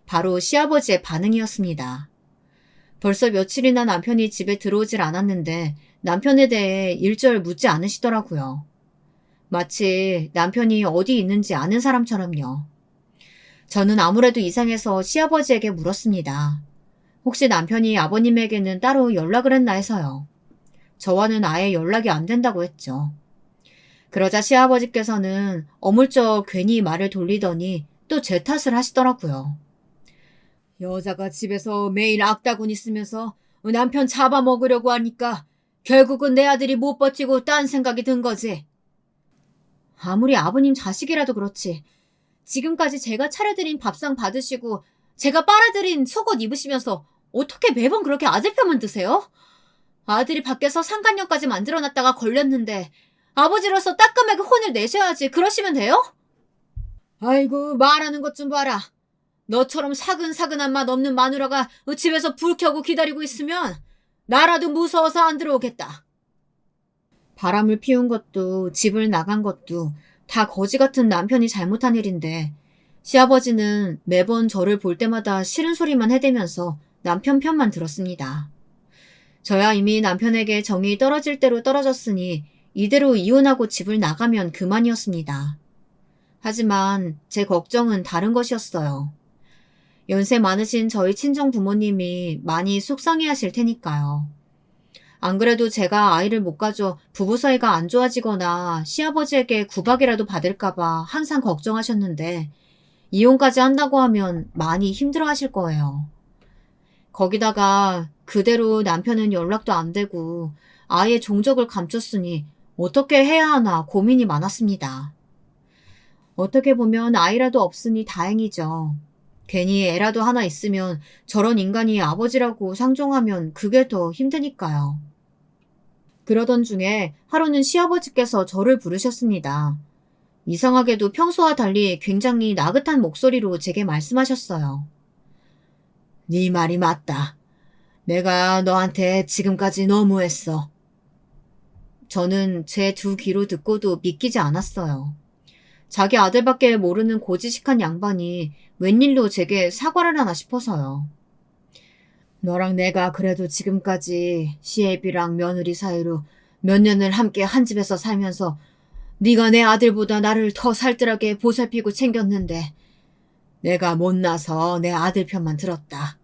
바로 시아버지의 반응이었습니다. 벌써 며칠이나 남편이 집에 들어오질 않았는데 남편에 대해 일절 묻지 않으시더라고요. 마치 남편이 어디 있는지 아는 사람처럼요. 저는 아무래도 이상해서 시아버지에게 물었습니다. 혹시 남편이 아버님에게는 따로 연락을 했나 해서요. 저와는 아예 연락이 안 된다고 했죠. 그러자 시아버지께서는 어물쩍 괜히 말을 돌리더니 또 제 탓을 하시더라고요. 여자가 집에서 매일 악다군 있으면서 남편 잡아먹으려고 하니까 결국은 내 아들이 못 버티고 딴 생각이 든 거지. 아무리 아버님 자식이라도 그렇지. 지금까지 제가 차려드린 밥상 받으시고 제가 빨아들인 속옷 입으시면서 어떻게 매번 그렇게 아들 편만 드세요? 아들이 밖에서 상간녀까지 만들어놨다가 걸렸는데 아버지로서 따끔하게 혼을 내셔야지. 그러시면 돼요? 아이고 말하는 것 좀 봐라. 너처럼 사근사근한 맛 없는 마누라가 집에서 불 켜고 기다리고 있으면 나라도 무서워서 안 들어오겠다. 바람을 피운 것도 집을 나간 것도 다 거지 같은 남편이 잘못한 일인데 시아버지는 매번 저를 볼 때마다 싫은 소리만 해대면서 남편 편만 들었습니다. 저야 이미 남편에게 정이 떨어질 대로 떨어졌으니 이대로 이혼하고 집을 나가면 그만이었습니다. 하지만 제 걱정은 다른 것이었어요. 연세 많으신 저희 친정 부모님이 많이 속상해하실 테니까요. 안 그래도 제가 아이를 못 가져 부부 사이가 안 좋아지거나 시아버지에게 구박이라도 받을까봐 항상 걱정하셨는데 이혼까지 한다고 하면 많이 힘들어하실 거예요. 거기다가 그대로 남편은 연락도 안 되고 아예 종적을 감췄으니 어떻게 해야 하나 고민이 많았습니다. 어떻게 보면 아이라도 없으니 다행이죠. 괜히 애라도 하나 있으면 저런 인간이 아버지라고 상종하면 그게 더 힘드니까요. 그러던 중에 하루는 시아버지께서 저를 부르셨습니다. 이상하게도 평소와 달리 굉장히 나긋한 목소리로 제게 말씀하셨어요. 네 말이 맞다. 내가 너한테 지금까지 너무했어. 저는 제 두 귀로 듣고도 믿기지 않았어요. 자기 아들밖에 모르는 고지식한 양반이 웬일로 제게 사과를 하나 싶어서요. 너랑 내가 그래도 지금까지 시애비랑 며느리 사이로 몇 년을 함께 한 집에서 살면서 네가 내 아들보다 나를 더 살뜰하게 보살피고 챙겼는데 내가 못나서 내 아들 편만 들었다.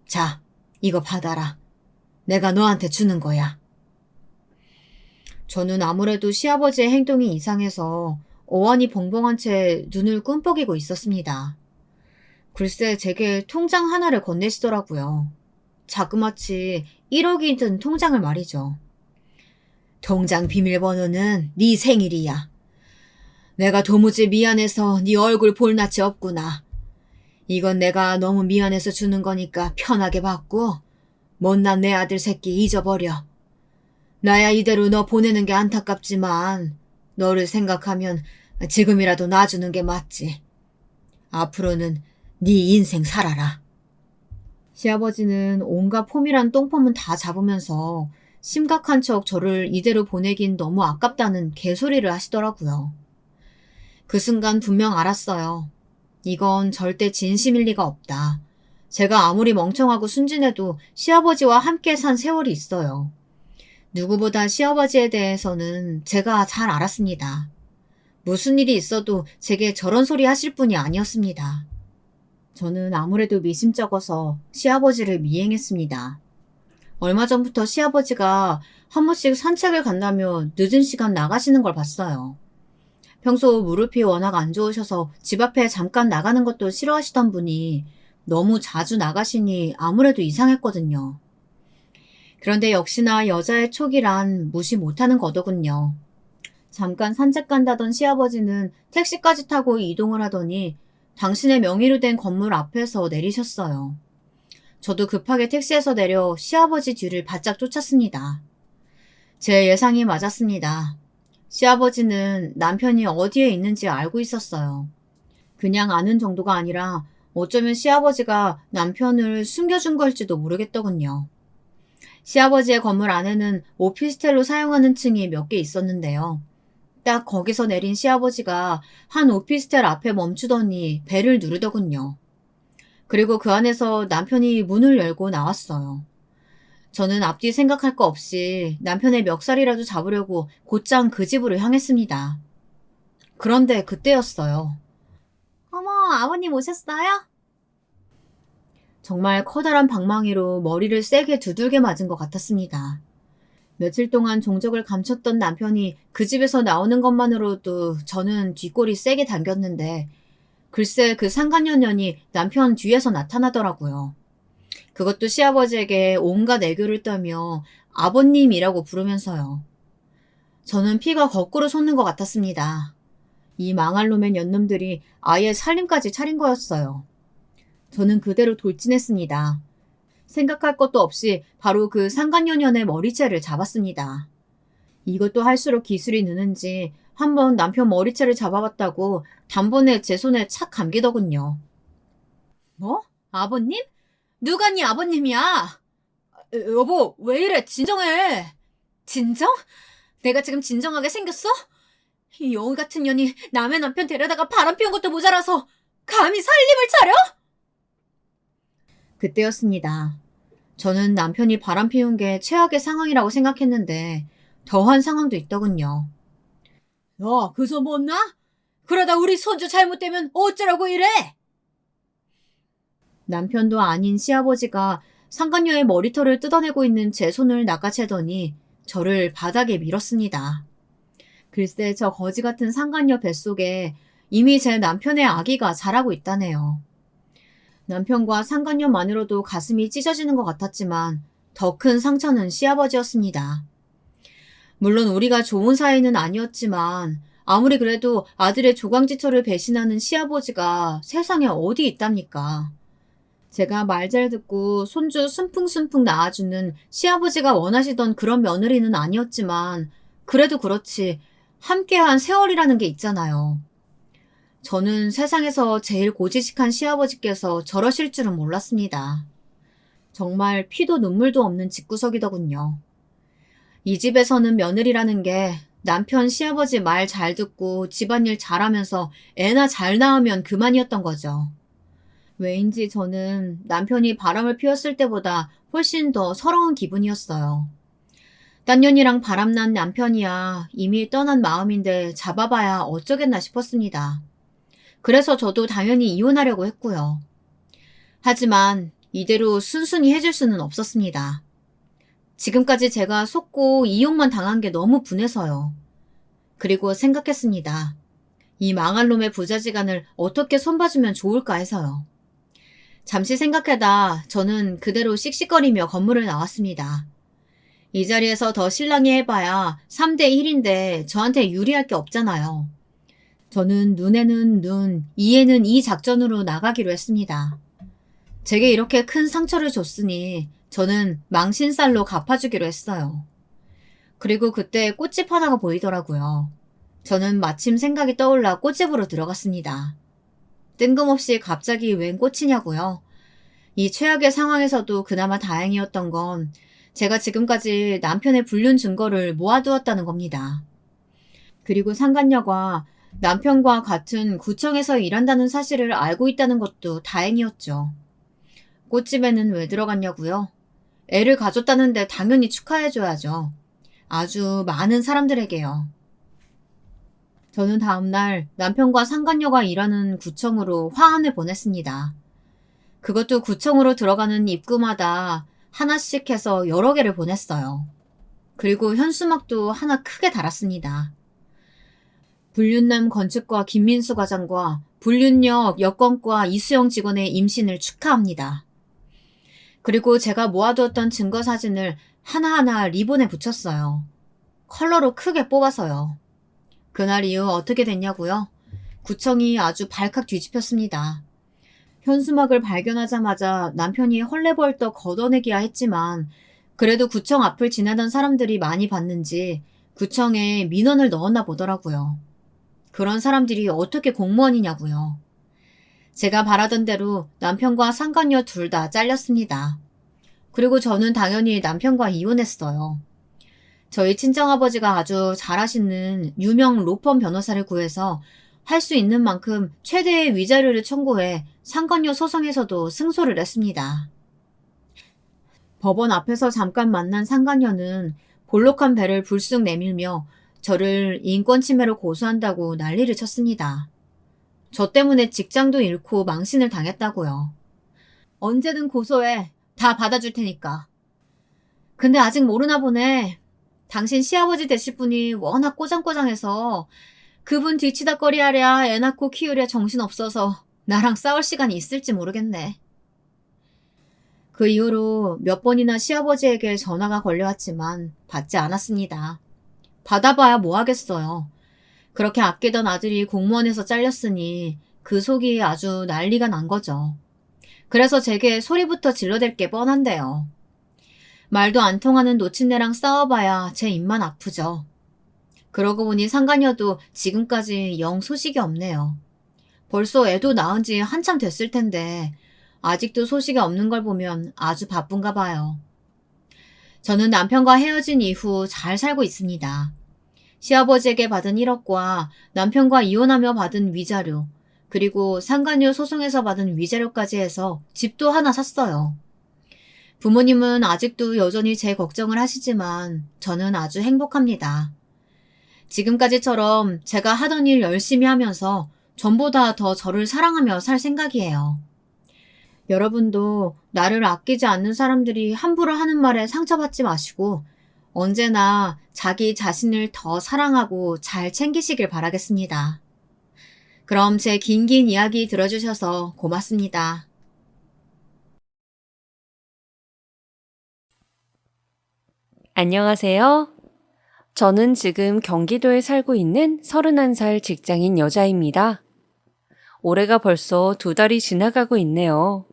자, 이거 받아라. 내가 너한테 주는 거야. 저는 아무래도 시아버지의 행동이 이상해서 어안이 벙벙한 채 눈을 꿈뻑이고 있었습니다. 글쎄 제게 통장 하나를 건네시더라고요. 자그마치 1억이 든 통장을 말이죠. 통장 비밀번호는 네 생일이야. 내가 도무지 미안해서 네 얼굴 볼 낯이 없구나. 이건 내가 너무 미안해서 주는 거니까 편하게 받고 못난 내 아들 새끼 잊어버려. 나야 이대로 너 보내는 게 안타깝지만 너를 생각하면 지금이라도 놔주는 게 맞지. 앞으로는 네 인생 살아라. 시아버지는 온갖 폼이란 똥폼은 다 잡으면서 심각한 척 저를 이대로 보내긴 너무 아깝다는 개소리를 하시더라고요. 그 순간 분명 알았어요. 이건 절대 진심일 리가 없다. 제가 아무리 멍청하고 순진해도 시아버지와 함께 산 세월이 있어요. 누구보다 시아버지에 대해서는 제가 잘 알았습니다. 무슨 일이 있어도 제게 저런 소리 하실 분이 아니었습니다. 저는 아무래도 미심쩍어서 시아버지를 미행했습니다. 얼마 전부터 시아버지가 한 번씩 산책을 간다며 늦은 시간 나가시는 걸 봤어요. 평소 무릎이 워낙 안 좋으셔서 집 앞에 잠깐 나가는 것도 싫어하시던 분이 너무 자주 나가시니 아무래도 이상했거든요. 그런데 역시나 여자의 촉이란 무시 못하는 거더군요. 잠깐 산책 간다던 시아버지는 택시까지 타고 이동을 하더니 당신의 명의로 된 건물 앞에서 내리셨어요. 저도 급하게 택시에서 내려 시아버지 뒤를 바짝 쫓았습니다. 제 예상이 맞았습니다. 시아버지는 남편이 어디에 있는지 알고 있었어요. 그냥 아는 정도가 아니라 어쩌면 시아버지가 남편을 숨겨준 걸지도 모르겠더군요. 시아버지의 건물 안에는 오피스텔로 사용하는 층이 몇 개 있었는데요. 딱 거기서 내린 시아버지가 한 오피스텔 앞에 멈추더니 벨을 누르더군요. 그리고 그 안에서 남편이 문을 열고 나왔어요. 저는 앞뒤 생각할 거 없이 남편의 멱살이라도 잡으려고 곧장 그 집으로 향했습니다. 그런데 그때였어요. 어머, 아버님 오셨어요? 정말 커다란 방망이로 머리를 세게 두들겨 맞은 것 같았습니다. 며칠 동안 종적을 감췄던 남편이 그 집에서 나오는 것만으로도 저는 뒷골이 세게 당겼는데 글쎄 그 상간녀년이 남편 뒤에서 나타나더라고요. 그것도 시아버지에게 온갖 애교를 떨며 아버님이라고 부르면서요. 저는 피가 거꾸로 솟는 것 같았습니다. 이 망할 놈의 년놈들이 아예 살림까지 차린 거였어요. 저는 그대로 돌진했습니다. 생각할 것도 없이 바로 그 상간녀년의 머리채를 잡았습니다. 이것도 할수록 기술이 느는지 한번 남편 머리채를 잡아봤다고 단번에 제 손에 착 감기더군요. 뭐? 아버님? 누가 네 아버님이야? 여보, 왜 이래? 진정해. 진정? 내가 지금 진정하게 생겼어? 이 여우 같은 년이 남의 남편 데려다가 바람 피운 것도 모자라서 감히 살림을 차려? 그때였습니다. 저는 남편이 바람 피운 게 최악의 상황이라고 생각했는데 더한 상황도 있더군요. 너 그 손 못 놔? 그러다 우리 손주 잘못되면 어쩌라고 이래? 남편도 아닌 시아버지가 상간녀의 머리털을 뜯어내고 있는 제 손을 낚아채더니 저를 바닥에 밀었습니다. 글쎄 저 거지 같은 상간녀 뱃속에 이미 제 남편의 아기가 자라고 있다네요. 남편과 상간녀만으로도 가슴이 찢어지는 것 같았지만 더 큰 상처는 시아버지였습니다. 물론 우리가 좋은 사이는 아니었지만 아무리 그래도 아들의 조강지처를 배신하는 시아버지가 세상에 어디 있답니까? 제가 말 잘 듣고 손주 순풍순풍 낳아주는 시아버지가 원하시던 그런 며느리는 아니었지만 그래도 그렇지 함께한 세월이라는 게 있잖아요. 저는 세상에서 제일 고지식한 시아버지께서 저러실 줄은 몰랐습니다. 정말 피도 눈물도 없는 집구석이더군요. 이 집에서는 며느리라는 게 남편 시아버지 말 잘 듣고 집안일 잘하면서 애나 잘 낳으면 그만이었던 거죠. 왜인지 저는 남편이 바람을 피웠을 때보다 훨씬 더 서러운 기분이었어요. 딴 년이랑 바람난 남편이야 이미 떠난 마음인데 잡아봐야 어쩌겠나 싶었습니다. 그래서 저도 당연히 이혼하려고 했고요. 하지만 이대로 순순히 해줄 수는 없었습니다. 지금까지 제가 속고 이용만 당한 게 너무 분해서요. 그리고 생각했습니다. 이 망할 놈의 부자지간을 어떻게 손봐주면 좋을까 해서요. 잠시 생각하다 저는 그대로 씩씩거리며 건물을 나왔습니다. 이 자리에서 더 실랑이 해봐야 3대 1인데 저한테 유리할 게 없잖아요. 저는 눈에는 눈, 이에는 이 작전으로 나가기로 했습니다. 제게 이렇게 큰 상처를 줬으니 저는 망신살로 갚아주기로 했어요. 그리고 그때 꽃집 하나가 보이더라고요. 저는 마침 생각이 떠올라 꽃집으로 들어갔습니다. 뜬금없이 갑자기 웬 꽃이냐고요? 이 최악의 상황에서도 그나마 다행이었던 건 제가 지금까지 남편의 불륜 증거를 모아두었다는 겁니다. 그리고 상간녀가 남편과 같은 구청에서 일한다는 사실을 알고 있다는 것도 다행이었죠. 꽃집에는 왜 들어갔냐고요? 애를 가졌다는데 당연히 축하해줘야죠. 아주 많은 사람들에게요. 저는 다음날 남편과 상간녀가 일하는 구청으로 화환을 보냈습니다. 그것도 구청으로 들어가는 입구마다 하나씩 해서 여러 개를 보냈어요. 그리고 현수막도 하나 크게 달았습니다. 불륜남 건축과 김민수 과장과 불륜역 여건과 이수영 직원의 임신을 축하합니다. 그리고 제가 모아두었던 증거 사진을 하나하나 리본에 붙였어요. 컬러로 크게 뽑아서요. 그날 이후 어떻게 됐냐고요? 구청이 아주 발칵 뒤집혔습니다. 현수막을 발견하자마자 남편이 헐레벌떡 걷어내기야 했지만 그래도 구청 앞을 지나던 사람들이 많이 봤는지 구청에 민원을 넣었나 보더라고요. 그런 사람들이 어떻게 공무원이냐고요. 제가 바라던 대로 남편과 상간녀 둘 다 잘렸습니다. 그리고 저는 당연히 남편과 이혼했어요. 저희 친정아버지가 아주 잘하시는 유명 로펌 변호사를 구해서 할 수 있는 만큼 최대의 위자료를 청구해 상간녀 소송에서도 승소를 했습니다. 법원 앞에서 잠깐 만난 상간녀는 볼록한 배를 불쑥 내밀며 저를 인권침해로 고소한다고 난리를 쳤습니다. 저 때문에 직장도 잃고 망신을 당했다고요. 언제든 고소해. 다 받아줄 테니까. 근데 아직 모르나 보네. 당신 시아버지 되실 분이 워낙 꼬장꼬장해서 그분 뒤치다꺼리 하랴 애 낳고 키우랴 정신없어서 나랑 싸울 시간이 있을지 모르겠네. 그 이후로 몇 번이나 시아버지에게 전화가 걸려왔지만 받지 않았습니다. 받아봐야 뭐 하겠어요. 그렇게 아끼던 아들이 공무원에서 잘렸으니 그 속이 아주 난리가 난 거죠. 그래서 제게 소리부터 질러댈 게 뻔한데요. 말도 안 통하는 노친네랑 싸워봐야 제 입만 아프죠. 그러고 보니 상간녀도 지금까지 영 소식이 없네요. 벌써 애도 낳은 지 한참 됐을 텐데 아직도 소식이 없는 걸 보면 아주 바쁜가 봐요. 저는 남편과 헤어진 이후 잘 살고 있습니다. 시아버지에게 받은 1억과 남편과 이혼하며 받은 위자료, 그리고 상간녀 소송에서 받은 위자료까지 해서 집도 하나 샀어요. 부모님은 아직도 여전히 제 걱정을 하시지만 저는 아주 행복합니다. 지금까지처럼 제가 하던 일 열심히 하면서 전보다 더 저를 사랑하며 살 생각이에요. 여러분도 나를 아끼지 않는 사람들이 함부로 하는 말에 상처받지 마시고 언제나 자기 자신을 더 사랑하고 잘 챙기시길 바라겠습니다. 그럼 제 긴긴 이야기 들어주셔서 고맙습니다. 안녕하세요. 저는 지금 경기도에 살고 있는 31살 직장인 여자입니다. 올해가 벌써 2달이 지나가고 있네요.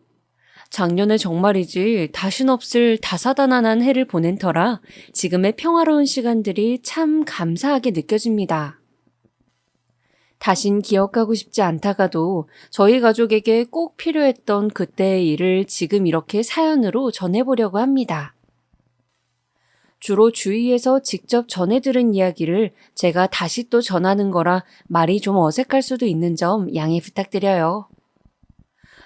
작년에 정말이지 다신 없을 다사다난한 해를 보낸 터라 지금의 평화로운 시간들이 참 감사하게 느껴집니다. 다신 기억하고 싶지 않다가도 저희 가족에게 꼭 필요했던 그때의 일을 지금 이렇게 사연으로 전해보려고 합니다. 주로 주위에서 직접 전해 들은 이야기를 제가 다시 또 전하는 거라 말이 좀 어색할 수도 있는 점 양해 부탁드려요.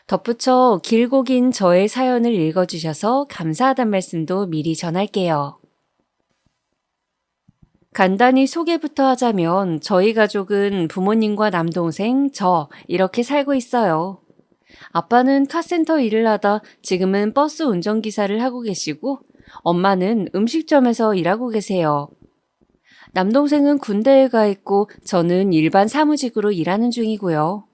덧붙여 길고 긴 저의 사연을 읽어주셔서 감사하단 말씀도 미리 전할게요. 간단히 소개부터 하자면 저희 가족은 부모님과 남동생, 저 이렇게 살고 있어요. 아빠는 카센터 일을 하다 지금은 버스 운전기사를 하고 계시고 엄마는 음식점에서 일하고 계세요. 남동생은 군대에 가 있고 저는 일반 사무직으로 일하는 중이고요.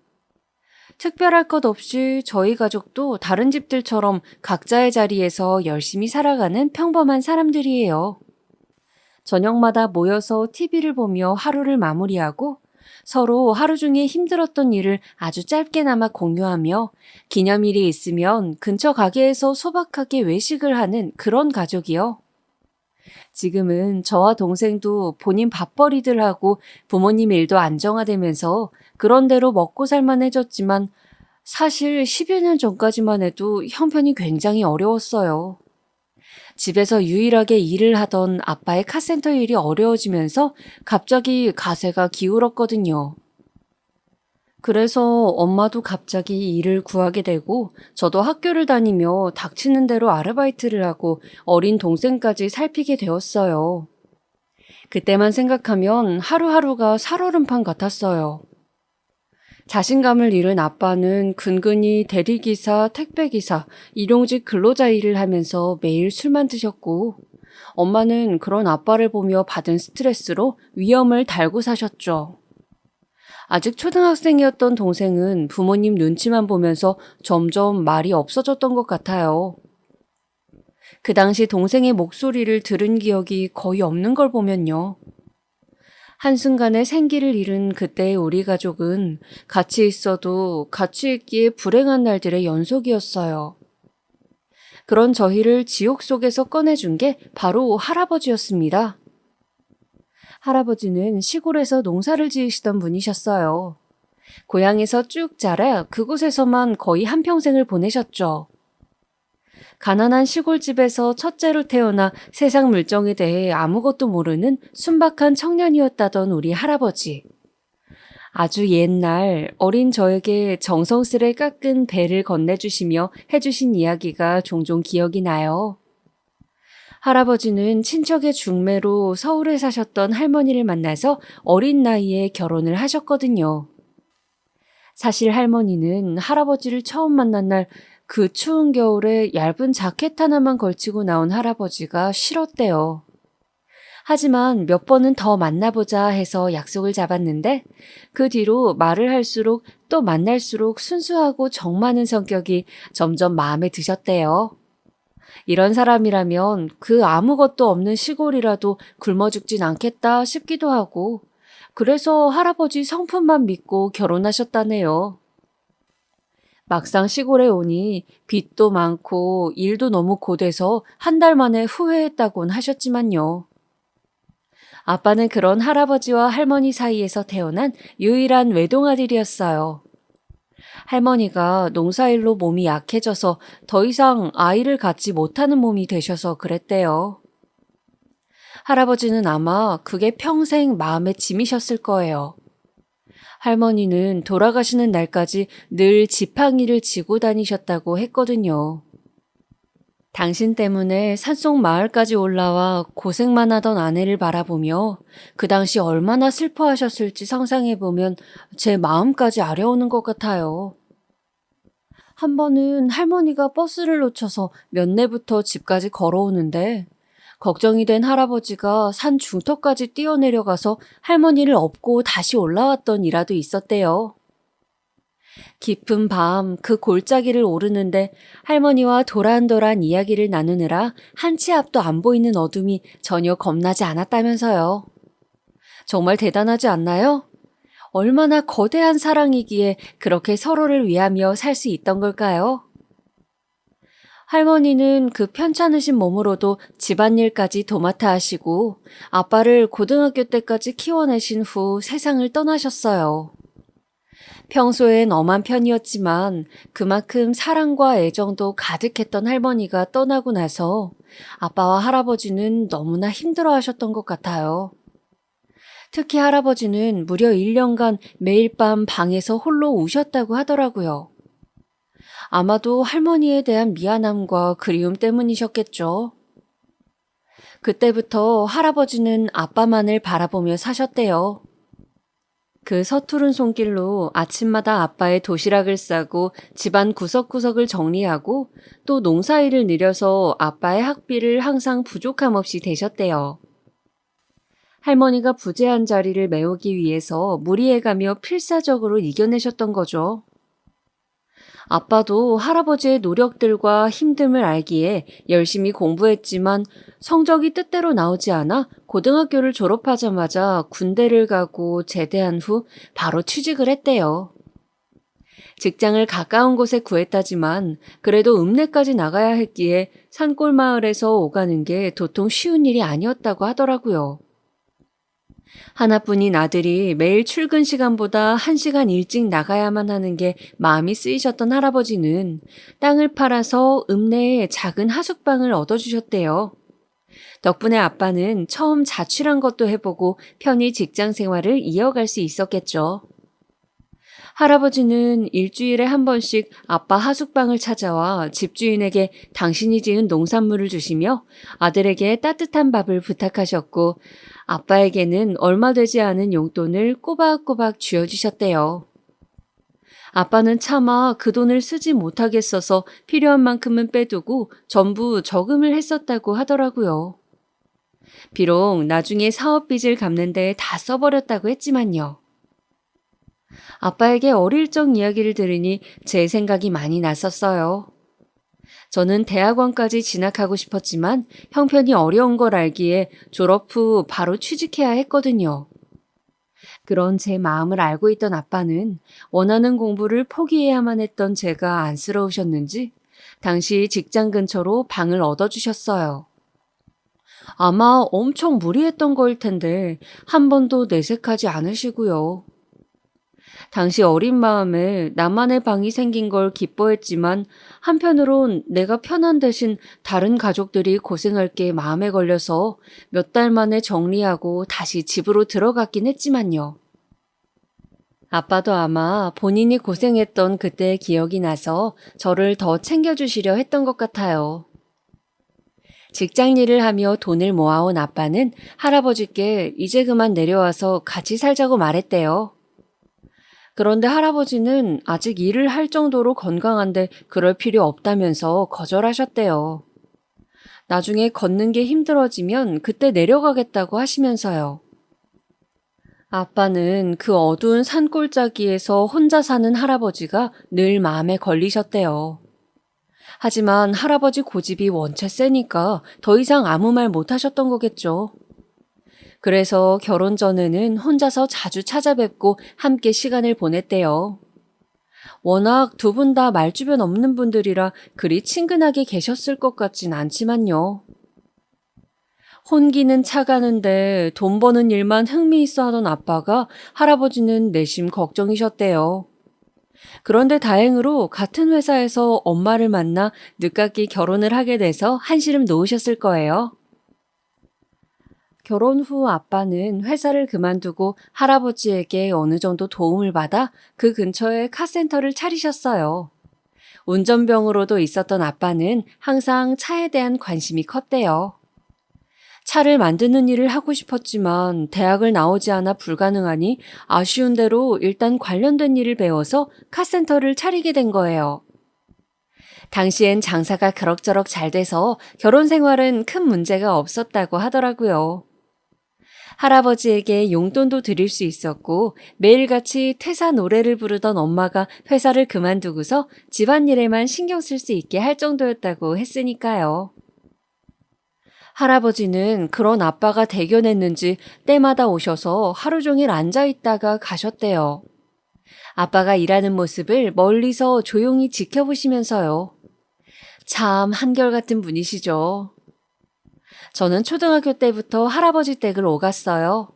특별할 것 없이 저희 가족도 다른 집들처럼 각자의 자리에서 열심히 살아가는 평범한 사람들이에요. 저녁마다 모여서 TV를 보며 하루를 마무리하고 서로 하루 중에 힘들었던 일을 아주 짧게나마 공유하며 기념일이 있으면 근처 가게에서 소박하게 외식을 하는 그런 가족이요. 지금은 저와 동생도 본인 밥벌이들 하고 부모님 일도 안정화되면서 그런 대로 먹고 살만해졌지만 사실 10여 년 전까지만 해도 형편이 굉장히 어려웠어요. 집에서 유일하게 일을 하던 아빠의 카센터 일이 어려워지면서 갑자기 가세가 기울었거든요. 그래서 엄마도 갑자기 일을 구하게 되고 저도 학교를 다니며 닥치는 대로 아르바이트를 하고 어린 동생까지 살피게 되었어요. 그때만 생각하면 하루하루가 살얼음판 같았어요. 자신감을 잃은 아빠는 근근히 대리기사, 택배기사, 일용직 근로자 일을 하면서 매일 술만 드셨고 엄마는 그런 아빠를 보며 받은 스트레스로 위험을 달고 사셨죠. 아직 초등학생이었던 동생은 부모님 눈치만 보면서 점점 말이 없어졌던 것 같아요. 그 당시 동생의 목소리를 들은 기억이 거의 없는 걸 보면요. 한순간에 생기를 잃은 그때의 우리 가족은 같이 있어도 같이 있기에 불행한 날들의 연속이었어요. 그런 저희를 지옥 속에서 꺼내준 게 바로 할아버지였습니다. 할아버지는 시골에서 농사를 지으시던 분이셨어요. 고향에서 쭉 자라 그곳에서만 거의 한평생을 보내셨죠. 가난한 시골집에서 첫째로 태어나 세상 물정에 대해 아무것도 모르는 순박한 청년이었다던 우리 할아버지. 아주 옛날 어린 저에게 정성스레 깎은 배를 건네주시며 해주신 이야기가 종종 기억이 나요. 할아버지는 친척의 중매로 서울에 사셨던 할머니를 만나서 어린 나이에 결혼을 하셨거든요. 사실 할머니는 할아버지를 처음 만난 날 그 추운 겨울에 얇은 자켓 하나만 걸치고 나온 할아버지가 싫었대요. 하지만 몇 번은 더 만나보자 해서 약속을 잡았는데 그 뒤로 말을 할수록 또 만날수록 순수하고 정 많은 성격이 점점 마음에 드셨대요. 이런 사람이라면 그 아무것도 없는 시골이라도 굶어 죽진 않겠다 싶기도 하고 그래서 할아버지 성품만 믿고 결혼하셨다네요. 막상 시골에 오니 빚도 많고 일도 너무 고돼서 한 달 만에 후회했다곤 하셨지만요. 아빠는 그런 할아버지와 할머니 사이에서 태어난 유일한 외동아들이었어요. 할머니가 농사일로 몸이 약해져서 더 이상 아이를 갖지 못하는 몸이 되셔서 그랬대요. 할아버지는 아마 그게 평생 마음에 짐이셨을 거예요. 할머니는 돌아가시는 날까지 늘 지팡이를 지고 다니셨다고 했거든요. 당신 때문에 산속 마을까지 올라와 고생만 하던 아내를 바라보며 그 당시 얼마나 슬퍼하셨을지 상상해보면 제 마음까지 아려오는 것 같아요. 한 번은 할머니가 버스를 놓쳐서 몇 내부터 집까지 걸어오는데 걱정이 된 할아버지가 산 중턱까지 뛰어내려가서 할머니를 업고 다시 올라왔던 일화도 있었대요. 깊은 밤 그 골짜기를 오르는데 할머니와 도란도란 이야기를 나누느라 한 치 앞도 안 보이는 어둠이 전혀 겁나지 않았다면서요. 정말 대단하지 않나요? 얼마나 거대한 사랑이기에 그렇게 서로를 위하며 살 수 있던 걸까요? 할머니는 그 편찮으신 몸으로도 집안일까지 도맡아 하시고 아빠를 고등학교 때까지 키워내신 후 세상을 떠나셨어요. 평소엔 엄한 편이었지만 그만큼 사랑과 애정도 가득했던 할머니가 떠나고 나서 아빠와 할아버지는 너무나 힘들어 하셨던 것 같아요. 특히 할아버지는 무려 1년간 매일 밤 방에서 홀로 우셨다고 하더라고요. 아마도 할머니에 대한 미안함과 그리움 때문이셨겠죠. 그때부터 할아버지는 아빠만을 바라보며 사셨대요. 그 서투른 손길로 아침마다 아빠의 도시락을 싸고 집안 구석구석을 정리하고 또 농사일을 늘여서 아빠의 학비를 항상 부족함 없이 대셨대요. 할머니가 부재한 자리를 메우기 위해서 무리해가며 필사적으로 이겨내셨던 거죠. 아빠도 할아버지의 노력들과 힘듦을 알기에 열심히 공부했지만 성적이 뜻대로 나오지 않아 고등학교를 졸업하자마자 군대를 가고 제대한 후 바로 취직을 했대요. 직장을 가까운 곳에 구했다지만 그래도 읍내까지 나가야 했기에 산골 마을에서 오가는 게 도통 쉬운 일이 아니었다고 하더라고요. 하나뿐인 아들이 매일 출근 시간보다 1시간 일찍 나가야만 하는 게 마음이 쓰이셨던 할아버지는 땅을 팔아서 읍내에 작은 하숙방을 얻어주셨대요. 덕분에 아빠는 처음 자취란 것도 해보고 편히 직장 생활을 이어갈 수 있었겠죠. 할아버지는 일주일에 한 번씩 아빠 하숙방을 찾아와 집주인에게 당신이 지은 농산물을 주시며 아들에게 따뜻한 밥을 부탁하셨고 아빠에게는 얼마 되지 않은 용돈을 꼬박꼬박 쥐어주셨대요. 아빠는 차마 그 돈을 쓰지 못하겠어서 필요한 만큼은 빼두고 전부 저금을 했었다고 하더라고요. 비록 나중에 사업빚을 갚는 데 다 써버렸다고 했지만요. 아빠에게 어릴 적 이야기를 들으니 제 생각이 많이 났었어요. 저는 대학원까지 진학하고 싶었지만 형편이 어려운 걸 알기에 졸업 후 바로 취직해야 했거든요. 그런 제 마음을 알고 있던 아빠는 원하는 공부를 포기해야만 했던 제가 안쓰러우셨는지 당시 직장 근처로 방을 얻어주셨어요. 아마 엄청 무리했던 거일 텐데 한 번도 내색하지 않으시고요. 당시 어린 마음에 나만의 방이 생긴 걸 기뻐했지만 한편으론 내가 편한 대신 다른 가족들이 고생할 게 마음에 걸려서 몇 달 만에 정리하고 다시 집으로 들어갔긴 했지만요. 아빠도 아마 본인이 고생했던 그때의 기억이 나서 저를 더 챙겨주시려 했던 것 같아요. 직장 일을 하며 돈을 모아온 아빠는 할아버지께 이제 그만 내려와서 같이 살자고 말했대요. 그런데 할아버지는 아직 일을 할 정도로 건강한데 그럴 필요 없다면서 거절하셨대요. 나중에 걷는 게 힘들어지면 그때 내려가겠다고 하시면서요. 아빠는 그 어두운 산골짜기에서 혼자 사는 할아버지가 늘 마음에 걸리셨대요. 하지만 할아버지 고집이 원체 세니까 더 이상 아무 말 못 하셨던 거겠죠. 그래서 결혼 전에는 혼자서 자주 찾아뵙고 함께 시간을 보냈대요. 워낙 두 분 다 말주변 없는 분들이라 그리 친근하게 계셨을 것 같진 않지만요. 혼기는 차가는데 돈 버는 일만 흥미있어 하던 아빠가 할아버지는 내심 걱정이셨대요. 그런데 다행으로 같은 회사에서 엄마를 만나 늦깎이 결혼을 하게 돼서 한시름 놓으셨을 거예요. 결혼 후 아빠는 회사를 그만두고 할아버지에게 어느 정도 도움을 받아 그 근처에 카센터를 차리셨어요. 운전병으로도 있었던 아빠는 항상 차에 대한 관심이 컸대요. 차를 만드는 일을 하고 싶었지만 대학을 나오지 않아 불가능하니 아쉬운 대로 일단 관련된 일을 배워서 카센터를 차리게 된 거예요. 당시엔 장사가 그럭저럭 잘 돼서 결혼 생활은 큰 문제가 없었다고 하더라고요. 할아버지에게 용돈도 드릴 수 있었고 매일같이 퇴사 노래를 부르던 엄마가 회사를 그만두고서 집안일에만 신경 쓸 수 있게 할 정도였다고 했으니까요. 할아버지는 그런 아빠가 대견했는지 때마다 오셔서 하루 종일 앉아있다가 가셨대요. 아빠가 일하는 모습을 멀리서 조용히 지켜보시면서요. 참 한결같은 분이시죠. 저는 초등학교 때부터 할아버지 댁을 오갔어요.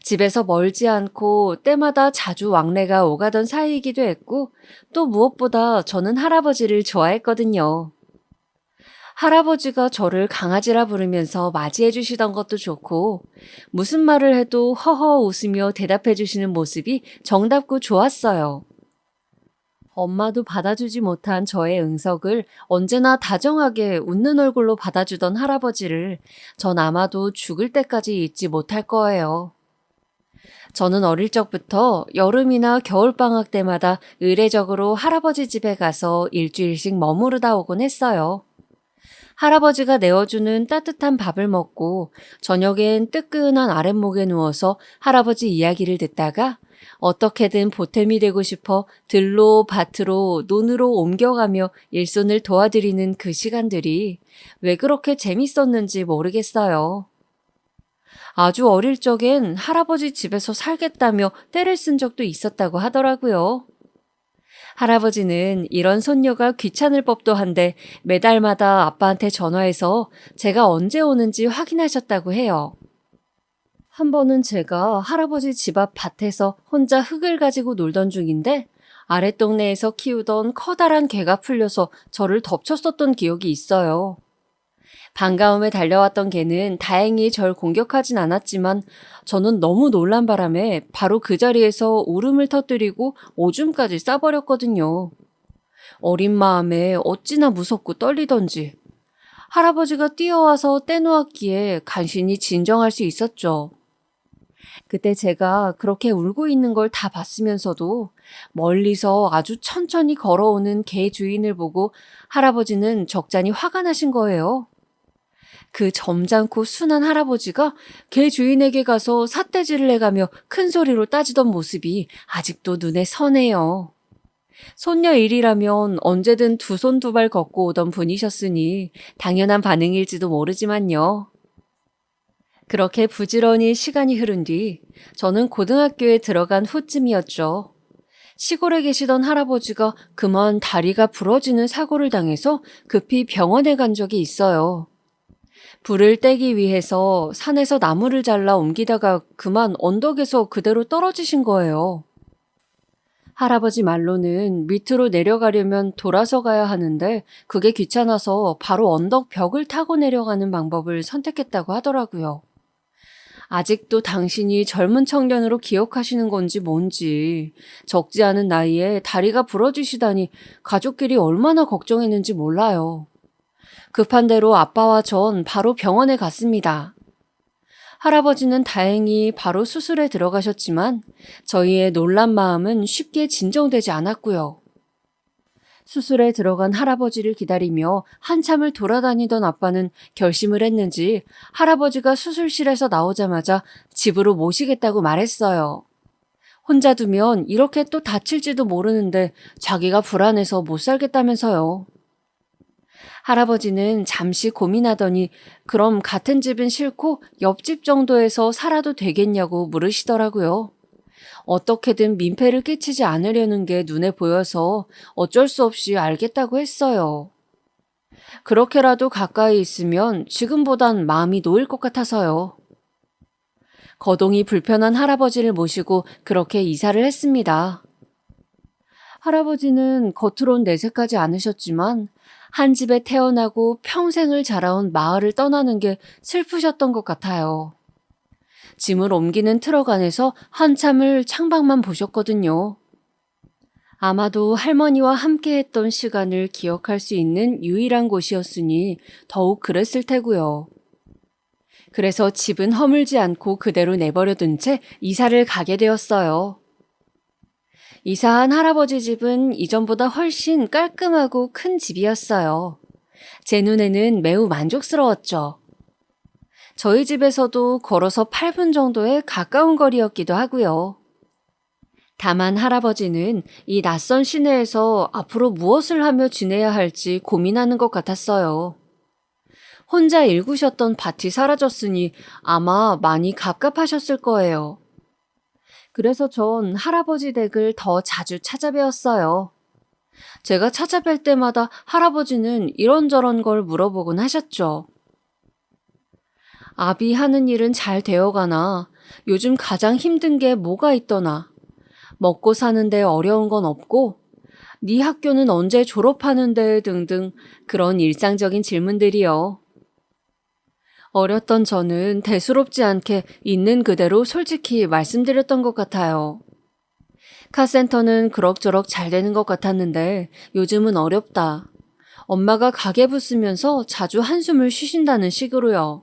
집에서 멀지 않고 때마다 자주 왕래가 오가던 사이이기도 했고 또 무엇보다 저는 할아버지를 좋아했거든요. 할아버지가 저를 강아지라 부르면서 맞이해 주시던 것도 좋고 무슨 말을 해도 허허 웃으며 대답해 주시는 모습이 정답고 좋았어요. 엄마도 받아주지 못한 저의 응석을 언제나 다정하게 웃는 얼굴로 받아주던 할아버지를 전 아마도 죽을 때까지 잊지 못할 거예요. 저는 어릴 적부터 여름이나 겨울방학 때마다 의례적으로 할아버지 집에 가서 일주일씩 머무르다 오곤 했어요. 할아버지가 내어주는 따뜻한 밥을 먹고 저녁엔 뜨끈한 아랫목에 누워서 할아버지 이야기를 듣다가 어떻게든 보탬이 되고 싶어 들로 밭으로 논으로 옮겨가며 일손을 도와드리는 그 시간들이 왜 그렇게 재밌었는지 모르겠어요. 아주 어릴 적엔 할아버지 집에서 살겠다며 떼를 쓴 적도 있었다고 하더라고요. 할아버지는 이런 손녀가 귀찮을 법도 한데 매달마다 아빠한테 전화해서 제가 언제 오는지 확인하셨다고 해요. 한 번은 제가 할아버지 집 앞 밭에서 혼자 흙을 가지고 놀던 중인데 아랫동네에서 키우던 커다란 개가 풀려서 저를 덮쳤었던 기억이 있어요. 반가움에 달려왔던 개는 다행히 절 공격하진 않았지만 저는 너무 놀란 바람에 바로 그 자리에서 울음을 터뜨리고 오줌까지 싸버렸거든요. 어린 마음에 어찌나 무섭고 떨리던지 할아버지가 뛰어와서 떼놓았기에 간신히 진정할 수 있었죠. 그때 제가 그렇게 울고 있는 걸 다 봤으면서도 멀리서 아주 천천히 걸어오는 개 주인을 보고 할아버지는 적잖이 화가 나신 거예요. 그 점잖고 순한 할아버지가 개 주인에게 가서 삿대질을 해가며 큰 소리로 따지던 모습이 아직도 눈에 선해요. 손녀 일이라면 언제든 두 손 두 발 걷고 오던 분이셨으니 당연한 반응일지도 모르지만요. 그렇게 부지런히 시간이 흐른 뒤 저는 고등학교에 들어간 후쯤이었죠. 시골에 계시던 할아버지가 그만 다리가 부러지는 사고를 당해서 급히 병원에 간 적이 있어요. 불을 떼기 위해서 산에서 나무를 잘라 옮기다가 그만 언덕에서 그대로 떨어지신 거예요. 할아버지 말로는 밑으로 내려가려면 돌아서 가야 하는데 그게 귀찮아서 바로 언덕 벽을 타고 내려가는 방법을 선택했다고 하더라고요. 아직도 당신이 젊은 청년으로 기억하시는 건지 뭔지 적지 않은 나이에 다리가 부러지시다니 가족끼리 얼마나 걱정했는지 몰라요. 급한 대로 아빠와 전 바로 병원에 갔습니다. 할아버지는 다행히 바로 수술에 들어가셨지만 저희의 놀란 마음은 쉽게 진정되지 않았고요. 수술에 들어간 할아버지를 기다리며 한참을 돌아다니던 아빠는 결심을 했는지 할아버지가 수술실에서 나오자마자 집으로 모시겠다고 말했어요. 혼자 두면 이렇게 또 다칠지도 모르는데 자기가 불안해서 못 살겠다면서요. 할아버지는 잠시 고민하더니 그럼 같은 집은 싫고 옆집 정도에서 살아도 되겠냐고 물으시더라고요. 어떻게든 민폐를 끼치지 않으려는 게 눈에 보여서 어쩔 수 없이 알겠다고 했어요. 그렇게라도 가까이 있으면 지금보단 마음이 놓일 것 같아서요. 거동이 불편한 할아버지를 모시고 그렇게 이사를 했습니다. 할아버지는 겉으론 내색하지 않으셨지만 한 집에 태어나고 평생을 자라온 마을을 떠나는 게 슬프셨던 것 같아요. 짐을 옮기는 트럭 안에서 한참을 창밖만 보셨거든요. 아마도 할머니와 함께했던 시간을 기억할 수 있는 유일한 곳이었으니 더욱 그랬을 테고요. 그래서 집은 허물지 않고 그대로 내버려둔 채 이사를 가게 되었어요. 이사한 할아버지 집은 이전보다 훨씬 깔끔하고 큰 집이었어요. 제 눈에는 매우 만족스러웠죠. 저희 집에서도 걸어서 8분 정도의 가까운 거리였기도 하고요. 다만 할아버지는 이 낯선 시내에서 앞으로 무엇을 하며 지내야 할지 고민하는 것 같았어요. 혼자 일구셨던 밭이 사라졌으니 아마 많이 갑갑하셨을 거예요. 그래서 전 할아버지 댁을 더 자주 찾아뵈었어요. 제가 찾아뵐 때마다 할아버지는 이런저런 걸 물어보곤 하셨죠. 아비 하는 일은 잘 되어가나? 요즘 가장 힘든 게 뭐가 있더나? 먹고 사는데 어려운 건 없고? 네 학교는 언제 졸업하는데? 등등 그런 일상적인 질문들이요. 어렸던 저는 대수롭지 않게 있는 그대로 솔직히 말씀드렸던 것 같아요. 카센터는 그럭저럭 잘 되는 것 같았는데 요즘은 어렵다. 엄마가 가계부 쓰면서 자주 한숨을 쉬신다는 식으로요.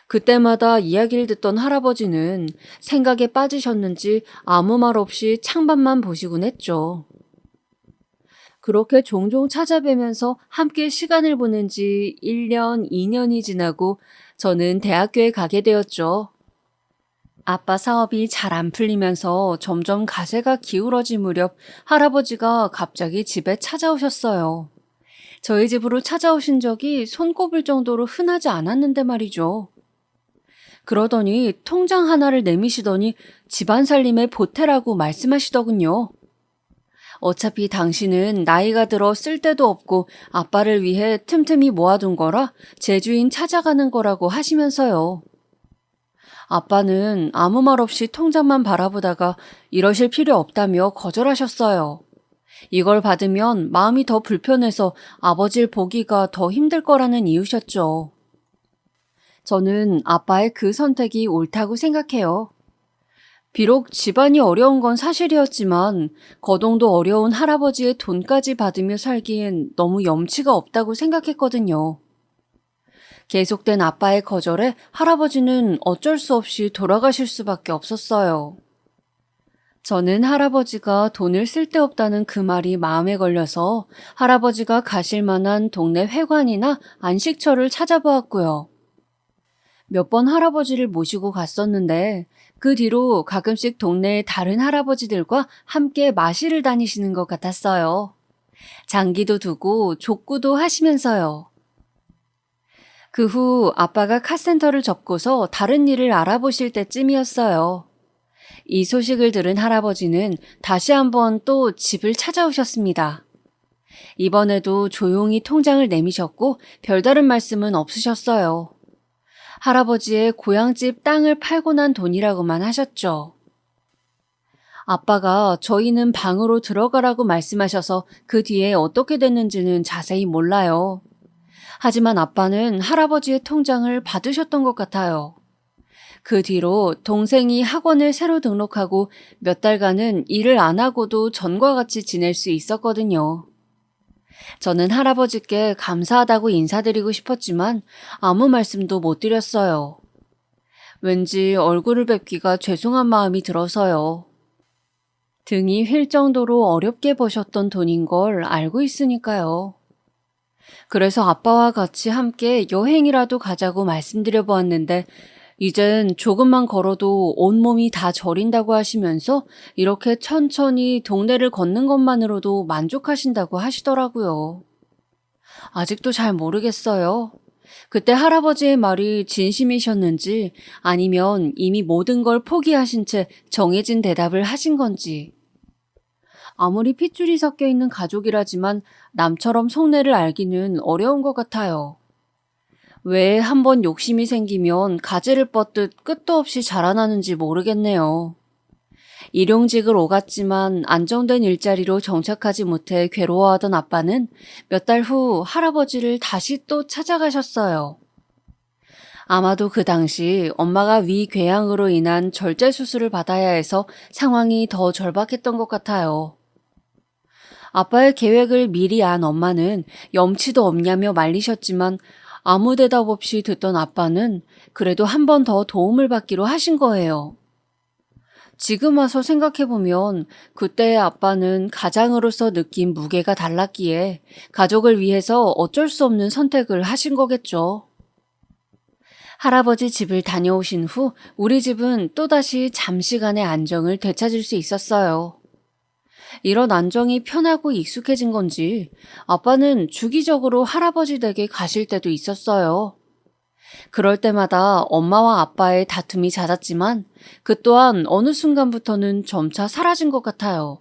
그때마다 이야기를 듣던 할아버지는 생각에 빠지셨는지 아무 말 없이 창밖만 보시곤 했죠. 그렇게 종종 찾아뵈면서 함께 시간을 보낸 지 1년, 2년이 지나고 저는 대학교에 가게 되었죠. 아빠 사업이 잘 안 풀리면서 점점 가세가 기울어질 무렵 할아버지가 갑자기 집에 찾아오셨어요. 저희 집으로 찾아오신 적이 손꼽을 정도로 흔하지 않았는데 말이죠. 그러더니 통장 하나를 내미시더니 집안 살림의 보태라고 말씀하시더군요. 어차피 당신은 나이가 들어 쓸 데도 없고 아빠를 위해 틈틈이 모아둔 거라 재주인 찾아가는 거라고 하시면서요. 아빠는 아무 말 없이 통장만 바라보다가 이러실 필요 없다며 거절하셨어요. 이걸 받으면 마음이 더 불편해서 아버지를 보기가 더 힘들 거라는 이유셨죠. 저는 아빠의 그 선택이 옳다고 생각해요. 비록 집안이 어려운 건 사실이었지만 거동도 어려운 할아버지의 돈까지 받으며 살기엔 너무 염치가 없다고 생각했거든요. 계속된 아빠의 거절에 할아버지는 어쩔 수 없이 돌아가실 수밖에 없었어요. 저는 할아버지가 돈을 쓸데없다는 그 말이 마음에 걸려서 할아버지가 가실 만한 동네 회관이나 안식처를 찾아보았고요. 몇 번 할아버지를 모시고 갔었는데 그 뒤로 가끔씩 동네의 다른 할아버지들과 함께 마시를 다니시는 것 같았어요. 장기도 두고 족구도 하시면서요. 그 후 아빠가 카센터를 접고서 다른 일을 알아보실 때쯤이었어요. 이 소식을 들은 할아버지는 다시 한번 또 집을 찾아오셨습니다. 이번에도 조용히 통장을 내미셨고 별다른 말씀은 없으셨어요. 할아버지의 고향집 땅을 팔고 난 돈이라고만 하셨죠. 아빠가 저희는 방으로 들어가라고 말씀하셔서 그 뒤에 어떻게 됐는지는 자세히 몰라요. 하지만 아빠는 할아버지의 통장을 받으셨던 것 같아요. 그 뒤로 동생이 학원을 새로 등록하고 몇 달간은 일을 안 하고도 전과 같이 지낼 수 있었거든요. 저는 할아버지께 감사하다고 인사드리고 싶었지만 아무 말씀도 못 드렸어요. 왠지 얼굴을 뵙기가 죄송한 마음이 들어서요. 등이 휠 정도로 어렵게 버셨던 돈인 걸 알고 있으니까요. 그래서 아빠와 같이 함께 여행이라도 가자고 말씀드려 보았는데 이젠 조금만 걸어도 온몸이 다 저린다고 하시면서 이렇게 천천히 동네를 걷는 것만으로도 만족하신다고 하시더라고요. 아직도 잘 모르겠어요. 그때 할아버지의 말이 진심이셨는지 아니면 이미 모든 걸 포기하신 채 정해진 대답을 하신 건지. 아무리 핏줄이 섞여 있는 가족이라지만 남처럼 속내를 알기는 어려운 것 같아요. 왜 한번 욕심이 생기면 가지를 뻗듯 끝도 없이 자라나는지 모르겠네요. 일용직을 오갔지만 안정된 일자리로 정착하지 못해 괴로워하던 아빠는 몇 달 후 할아버지를 다시 또 찾아가셨어요. 아마도 그 당시 엄마가 위궤양으로 인한 절제 수술을 받아야 해서 상황이 더 절박했던 것 같아요. 아빠의 계획을 미리 안 엄마는 염치도 없냐며 말리셨지만 아무 대답 없이 듣던 아빠는 그래도 한 번 더 도움을 받기로 하신 거예요. 지금 와서 생각해보면 그때의 아빠는 가장으로서 느낀 무게가 달랐기에 가족을 위해서 어쩔 수 없는 선택을 하신 거겠죠. 할아버지 집을 다녀오신 후 우리 집은 또다시 잠시간의 안정을 되찾을 수 있었어요. 이런 안정이 편하고 익숙해진 건지 아빠는 주기적으로 할아버지 댁에 가실 때도 있었어요. 그럴 때마다 엄마와 아빠의 다툼이 잦았지만 그 또한 어느 순간부터는 점차 사라진 것 같아요.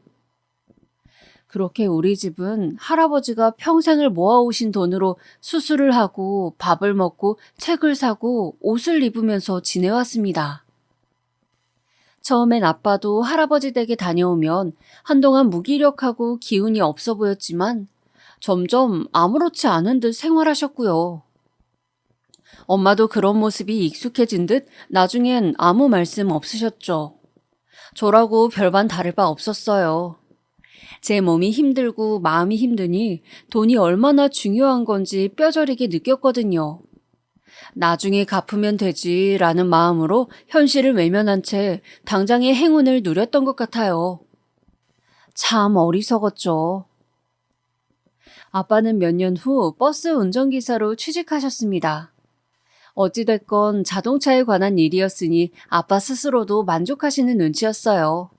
그렇게 우리 집은 할아버지가 평생을 모아오신 돈으로 수술을 하고 밥을 먹고 책을 사고 옷을 입으면서 지내왔습니다. 처음엔 아빠도 할아버지 댁에 다녀오면 한동안 무기력하고 기운이 없어 보였지만 점점 아무렇지 않은 듯 생활하셨고요. 엄마도 그런 모습이 익숙해진 듯 나중엔 아무 말씀 없으셨죠. 저라고 별반 다를 바 없었어요. 제 몸이 힘들고 마음이 힘드니 돈이 얼마나 중요한 건지 뼈저리게 느꼈거든요. 나중에 갚으면 되지라는 마음으로 현실을 외면한 채 당장의 행운을 누렸던 것 같아요. 참 어리석었죠. 아빠는 몇 년 후 버스 운전기사로 취직하셨습니다. 어찌됐건 자동차에 관한 일이었으니 아빠 스스로도 만족하시는 눈치였어요.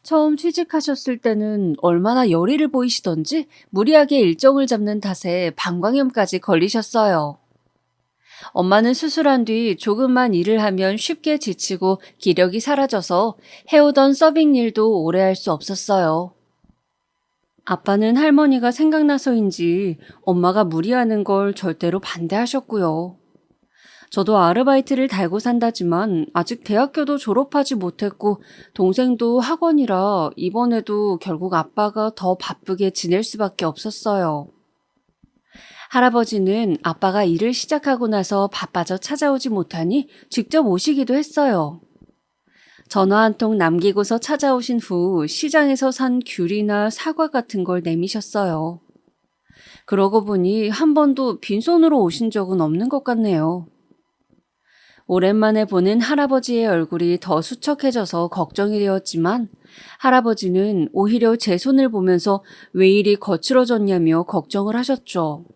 처음 취직하셨을 때는 얼마나 열의를 보이시던지 무리하게 일정을 잡는 탓에 방광염까지 걸리셨어요. 엄마는 수술한 뒤 조금만 일을 하면 쉽게 지치고 기력이 사라져서 해오던 서빙 일도 오래 할 수 없었어요. 아빠는 할머니가 생각나서인지 엄마가 무리하는 걸 절대로 반대하셨고요. 저도 아르바이트를 달고 산다지만 아직 대학교도 졸업하지 못했고 동생도 학원이라 이번에도 결국 아빠가 더 바쁘게 지낼 수밖에 없었어요. 할아버지는 아빠가 일을 시작하고 나서 바빠져 찾아오지 못하니 직접 오시기도 했어요. 전화 한 통 남기고서 찾아오신 후 시장에서 산 귤이나 사과 같은 걸 내미셨어요. 그러고 보니 한 번도 빈손으로 오신 적은 없는 것 같네요. 오랜만에 보는 할아버지의 얼굴이 더 수척해져서 걱정이 되었지만 할아버지는 오히려 제 손을 보면서 왜 이리 거칠어졌냐며 걱정을 하셨죠.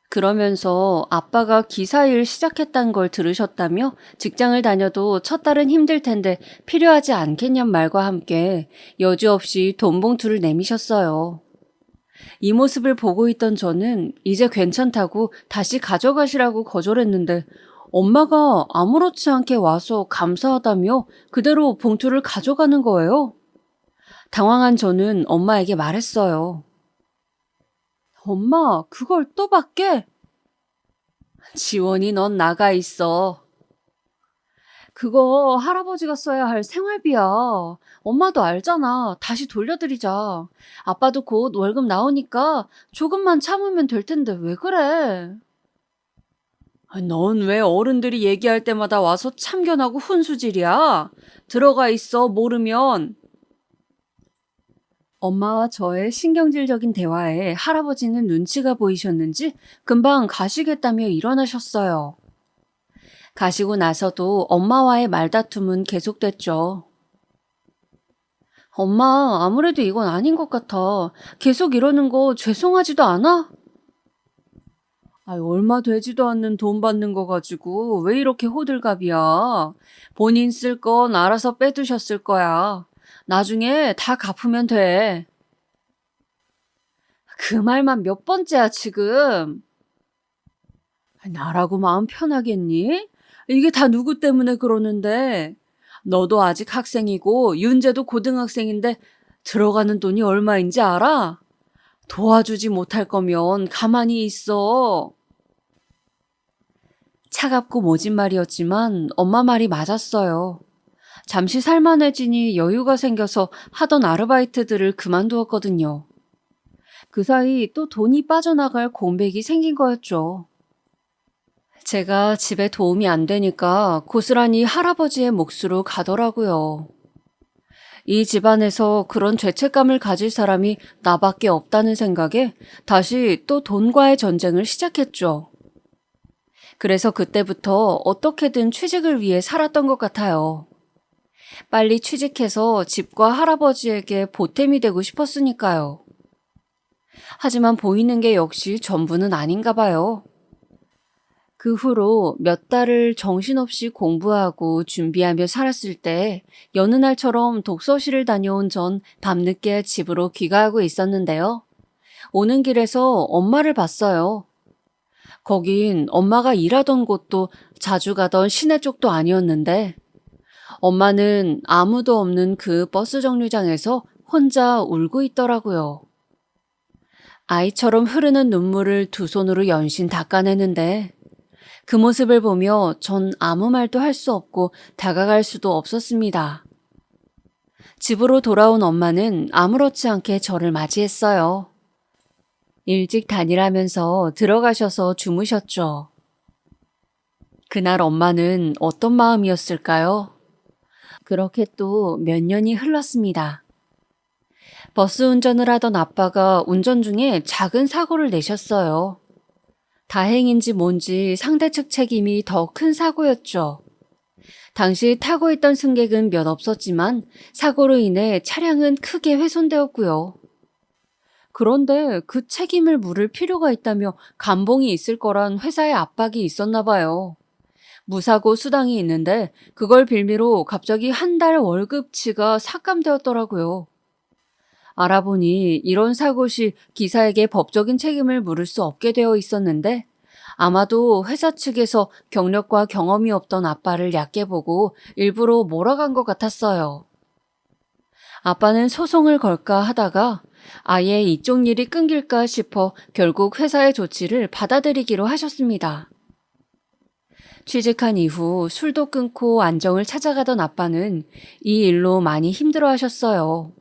그러면서 아빠가 기사일 시작했다는 걸 들으셨다며 직장을 다녀도 첫 달은 힘들 텐데 필요하지 않겠냔 말과 함께 여지없이 돈 봉투를 내미셨어요. 이 모습을 보고 있던 저는 이제 괜찮다고 다시 가져가시라고 거절했는데 엄마가 아무렇지 않게 와서 감사하다며 그대로 봉투를 가져가는 거예요. 당황한 저는 엄마에게 말했어요. 엄마, 그걸 또 받게? 지원이 넌 나가 있어. 그거 할아버지가 써야 할 생활비야. 엄마도 알잖아. 다시 돌려드리자. 아빠도 곧 월급 나오니까 조금만 참으면 될 텐데 왜 그래? 넌 왜 어른들이 얘기할 때마다 와서 참견하고 훈수질이야? 들어가 있어, 모르면. 엄마와 저의 신경질적인 대화에 할아버지는 눈치가 보이셨는지 금방 가시겠다며 일어나셨어요. 가시고 나서도 엄마와의 말다툼은 계속됐죠. 엄마, 아무래도 이건 아닌 것 같아. 계속 이러는 거 죄송하지도 않아? 얼마 되지도 않는 돈 받는 거 가지고 왜 이렇게 호들갑이야? 본인 쓸 건 알아서 빼두셨을 거야. 나중에 다 갚으면 돼. 그 말만 몇 번째야, 지금? 나라고 마음 편하겠니? 이게 다 누구 때문에 그러는데? 너도 아직 학생이고 윤재도 고등학생인데 들어가는 돈이 얼마인지 알아? 도와주지 못할 거면 가만히 있어. 차갑고 모진 말이었지만 엄마 말이 맞았어요. 잠시 살만해지니 여유가 생겨서 하던 아르바이트들을 그만두었거든요. 그 사이 또 돈이 빠져나갈 공백이 생긴 거였죠. 제가 집에 도움이 안 되니까 고스란히 할아버지의 몫으로 가더라고요. 이 집안에서 그런 죄책감을 가질 사람이 나밖에 없다는 생각에 다시 또 돈과의 전쟁을 시작했죠. 그래서 그때부터 어떻게든 취직을 위해 살았던 것 같아요. 빨리 취직해서 집과 할아버지에게 보탬이 되고 싶었으니까요. 하지만 보이는 게 역시 전부는 아닌가 봐요. 그 후로 몇 달을 정신없이 공부하고 준비하며 살았을 때 여느 날처럼 독서실을 다녀온 전 밤늦게 집으로 귀가하고 있었는데요. 오는 길에서 엄마를 봤어요. 거긴 엄마가 일하던 곳도 자주 가던 시내 쪽도 아니었는데 엄마는 아무도 없는 그 버스 정류장에서 혼자 울고 있더라고요. 아이처럼 흐르는 눈물을 두 손으로 연신 닦아내는데 그 모습을 보며 전 아무 말도 할 수 없고 다가갈 수도 없었습니다. 집으로 돌아온 엄마는 아무렇지 않게 저를 맞이했어요. 일찍 다니라면서 들어가셔서 주무셨죠. 그날 엄마는 어떤 마음이었을까요? 그렇게 또 몇 년이 흘렀습니다. 버스 운전을 하던 아빠가 운전 중에 작은 사고를 내셨어요. 다행인지 뭔지 상대 측 책임이 더 큰 사고였죠. 당시 타고 있던 승객은 몇 없었지만 사고로 인해 차량은 크게 훼손되었고요. 그런데 그 책임을 물을 필요가 있다며 감봉이 있을 거란 회사의 압박이 있었나 봐요. 무사고 수당이 있는데 그걸 빌미로 갑자기 한 달 월급치가 삭감되었더라고요. 알아보니 이런 사고 시 기사에게 법적인 책임을 물을 수 없게 되어 있었는데 아마도 회사 측에서 경력과 경험이 없던 아빠를 얕게 보고 일부러 몰아간 것 같았어요. 아빠는 소송을 걸까 하다가 아예 이쪽 일이 끊길까 싶어 결국 회사의 조치를 받아들이기로 하셨습니다. 취직한 이후 술도 끊고 안정을 찾아가던 아빠는 이 일로 많이 힘들어 하셨어요.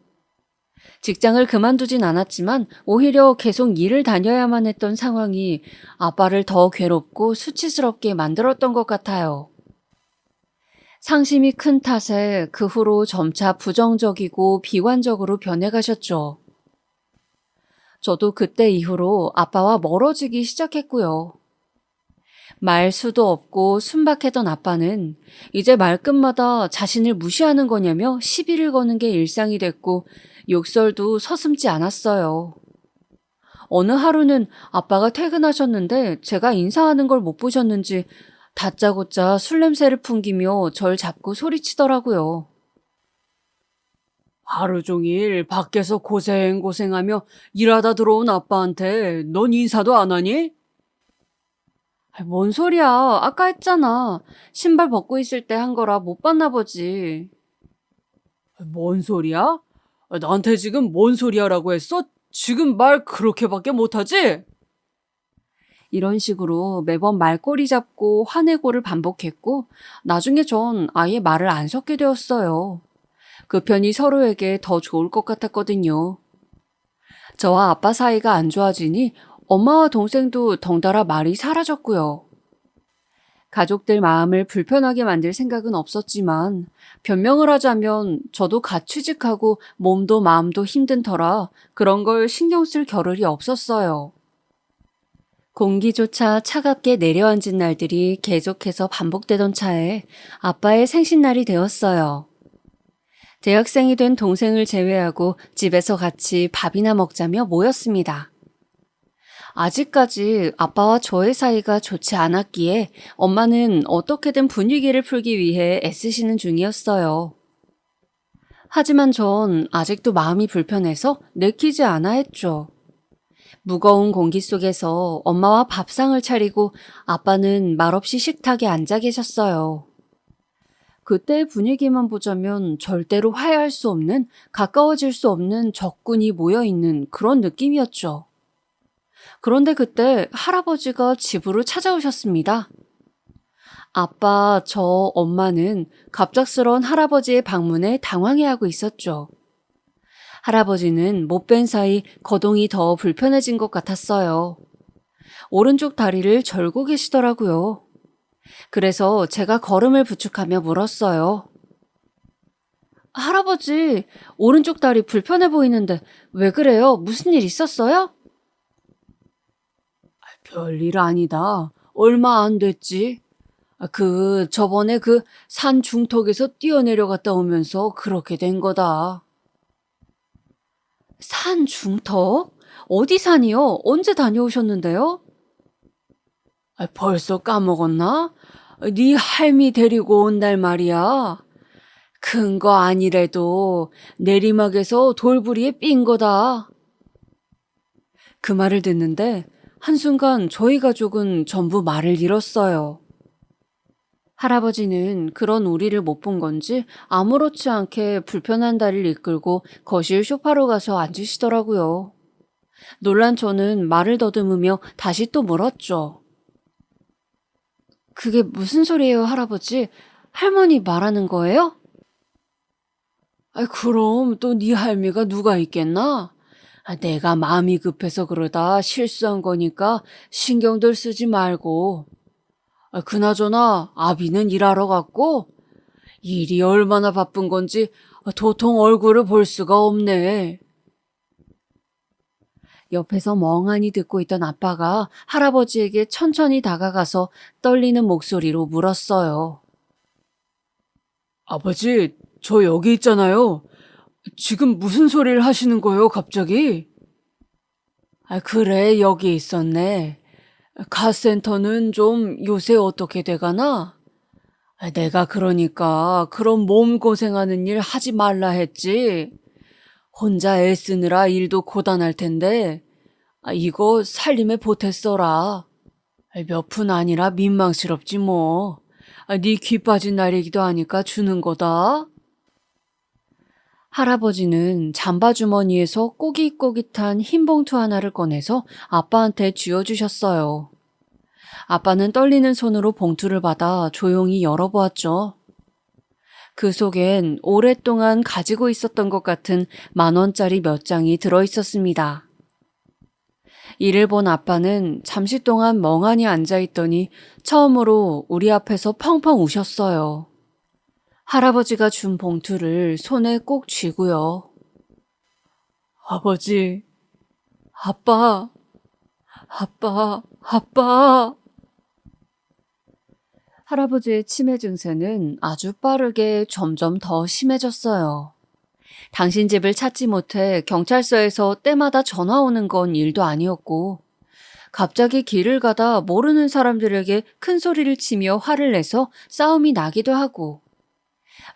직장을 그만두진 않았지만 오히려 계속 일을 다녀야만 했던 상황이 아빠를 더 괴롭고 수치스럽게 만들었던 것 같아요. 상심이 큰 탓에 그 후로 점차 부정적이고 비관적으로 변해가셨죠. 저도 그때 이후로 아빠와 멀어지기 시작했고요. 말수도 없고 순박했던 아빠는 이제 말끝마다 자신을 무시하는 거냐며 시비를 거는 게 일상이 됐고 욕설도 서슴지 않았어요. 어느 하루는 아빠가 퇴근하셨는데 제가 인사하는 걸 못 보셨는지 다짜고짜 술 냄새를 풍기며 절 잡고 소리치더라고요. 하루 종일 밖에서 고생고생하며 일하다 들어온 아빠한테 넌 인사도 안 하니? 뭔 소리야. 아까 했잖아. 신발 벗고 있을 때 한 거라 못 봤나 보지. 뭔 소리야? 나한테 지금 뭔 소리야라고 했어? 지금 말 그렇게밖에 못하지? 이런 식으로 매번 말꼬리 잡고 화내고를 반복했고 나중에 전 아예 말을 안 섞게 되었어요. 그 편이 서로에게 더 좋을 것 같았거든요. 저와 아빠 사이가 안 좋아지니 엄마와 동생도 덩달아 말이 사라졌고요. 가족들 마음을 불편하게 만들 생각은 없었지만 변명을 하자면 저도 갓 취직하고 몸도 마음도 힘든 터라 그런 걸 신경 쓸 겨를이 없었어요. 공기조차 차갑게 내려앉은 날들이 계속해서 반복되던 차에 아빠의 생신날이 되었어요. 대학생이 된 동생을 제외하고 집에서 같이 밥이나 먹자며 모였습니다. 아직까지 아빠와 저의 사이가 좋지 않았기에 엄마는 어떻게든 분위기를 풀기 위해 애쓰시는 중이었어요. 하지만 전 아직도 마음이 불편해서 내키지 않아 했죠. 무거운 공기 속에서 엄마와 밥상을 차리고 아빠는 말없이 식탁에 앉아 계셨어요. 그때의 분위기만 보자면 절대로 화해할 수 없는, 가까워질 수 없는 적군이 모여있는 그런 느낌이었죠. 그런데 그때 할아버지가 집으로 찾아오셨습니다. 아빠, 저, 엄마는 갑작스러운 할아버지의 방문에 당황해하고 있었죠. 할아버지는 못 뵌 사이 거동이 더 불편해진 것 같았어요. 오른쪽 다리를 절고 계시더라고요. 그래서 제가 걸음을 부축하며 물었어요. 할아버지, 오른쪽 다리 불편해 보이는데 왜 그래요? 무슨 일 있었어요? 별일 아니다. 얼마 안 됐지. 저번에 그 산 중턱에서 뛰어내려갔다 오면서 그렇게 된 거다. 산 중턱? 어디 산이요? 언제 다녀오셨는데요? 벌써 까먹었나? 네 할미 데리고 온달 말이야. 큰 거 아니래도 내리막에서 돌부리에 삔 거다. 그 말을 듣는데 한순간 저희 가족은 전부 말을 잃었어요. 할아버지는 그런 우리를 못 본 건지 아무렇지 않게 불편한 다리를 이끌고 거실 소파로 가서 앉으시더라고요. 놀란 저는 말을 더듬으며 다시 또 물었죠. 그게 무슨 소리예요, 할아버지? 할머니 말하는 거예요? 그럼 또 네 할미가 누가 있겠나? 내가 마음이 급해서 그러다 실수한 거니까 신경들 쓰지 말고. 그나저나 아비는 일하러 갔고 일이 얼마나 바쁜 건지 도통 얼굴을 볼 수가 없네. 옆에서 멍하니 듣고 있던 아빠가 할아버지에게 천천히 다가가서 떨리는 목소리로 물었어요. 아버지, 저 여기 있잖아요. 지금 무슨 소리를 하시는 거예요, 갑자기? 그래, 여기 있었네. 카센터는 좀 요새 어떻게 돼가나? 내가 그러니까 그런 몸 고생하는 일 하지 말라 했지. 혼자 애쓰느라 일도 고단할 텐데, 이거 살림에 보태 써라. 몇 푼 아니라 민망스럽지 뭐. 네 귀 빠진 날이기도 하니까 주는 거다. 할아버지는 잠바 주머니에서 꼬깃꼬깃한 흰 봉투 하나를 꺼내서 아빠한테 쥐어주셨어요. 아빠는 떨리는 손으로 봉투를 받아 조용히 열어보았죠. 그 속엔 오랫동안 가지고 있었던 것 같은 10,000원짜리 몇 장이 들어있었습니다. 이를 본 아빠는 잠시 동안 멍하니 앉아있더니 처음으로 우리 앞에서 펑펑 우셨어요. 할아버지가 준 봉투를 손에 꼭 쥐고요. 아버지, 아빠, 아빠. 할아버지의 치매 증세는 아주 빠르게 점점 더 심해졌어요. 당신 집을 찾지 못해 경찰서에서 때마다 전화 오는 건 일도 아니었고, 갑자기 길을 가다 모르는 사람들에게 큰 소리를 치며 화를 내서 싸움이 나기도 하고,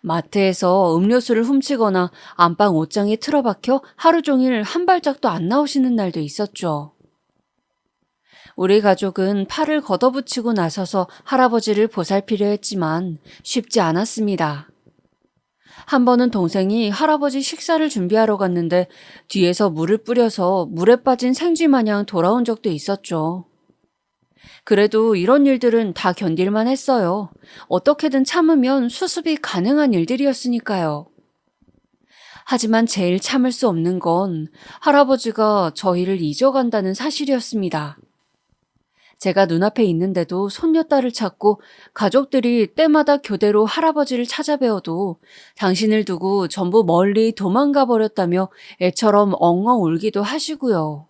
마트에서 음료수를 훔치거나 안방 옷장에 틀어박혀 하루 종일 한 발짝도 안 나오시는 날도 있었죠. 우리 가족은 팔을 걷어붙이고 나서서 할아버지를 보살피려 했지만 쉽지 않았습니다. 한 번은 동생이 할아버지 식사를 준비하러 갔는데 뒤에서 물을 뿌려서 물에 빠진 생쥐 마냥 돌아온 적도 있었죠. 그래도 이런 일들은 다 견딜만 했어요. 어떻게든 참으면 수습이 가능한 일들이었으니까요. 하지만 제일 참을 수 없는 건 할아버지가 저희를 잊어간다는 사실이었습니다. 제가 눈앞에 있는데도 손녀딸을 찾고 가족들이 때마다 교대로 할아버지를 찾아뵈어도 당신을 두고 전부 멀리 도망가 버렸다며 애처럼 엉엉 울기도 하시고요.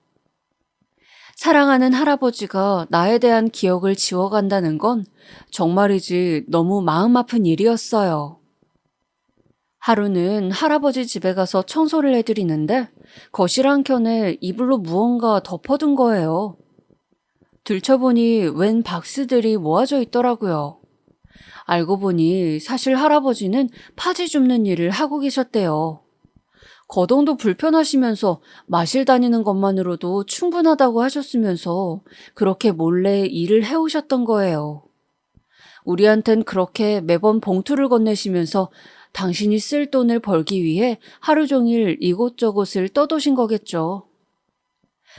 사랑하는 할아버지가 나에 대한 기억을 지워간다는 건 정말이지 너무 마음 아픈 일이었어요. 하루는 할아버지 집에 가서 청소를 해드리는데 거실 한켠에 이불로 무언가 덮어둔 거예요. 들춰보니 웬 박스들이 모아져 있더라고요. 알고 보니 사실 할아버지는 파지 줍는 일을 하고 계셨대요. 거동도 불편하시면서 마실 다니는 것만으로도 충분하다고 하셨으면서 그렇게 몰래 일을 해오셨던 거예요. 우리한텐 그렇게 매번 봉투를 건네시면서 당신이 쓸 돈을 벌기 위해 하루 종일 이곳저곳을 떠도신 거겠죠.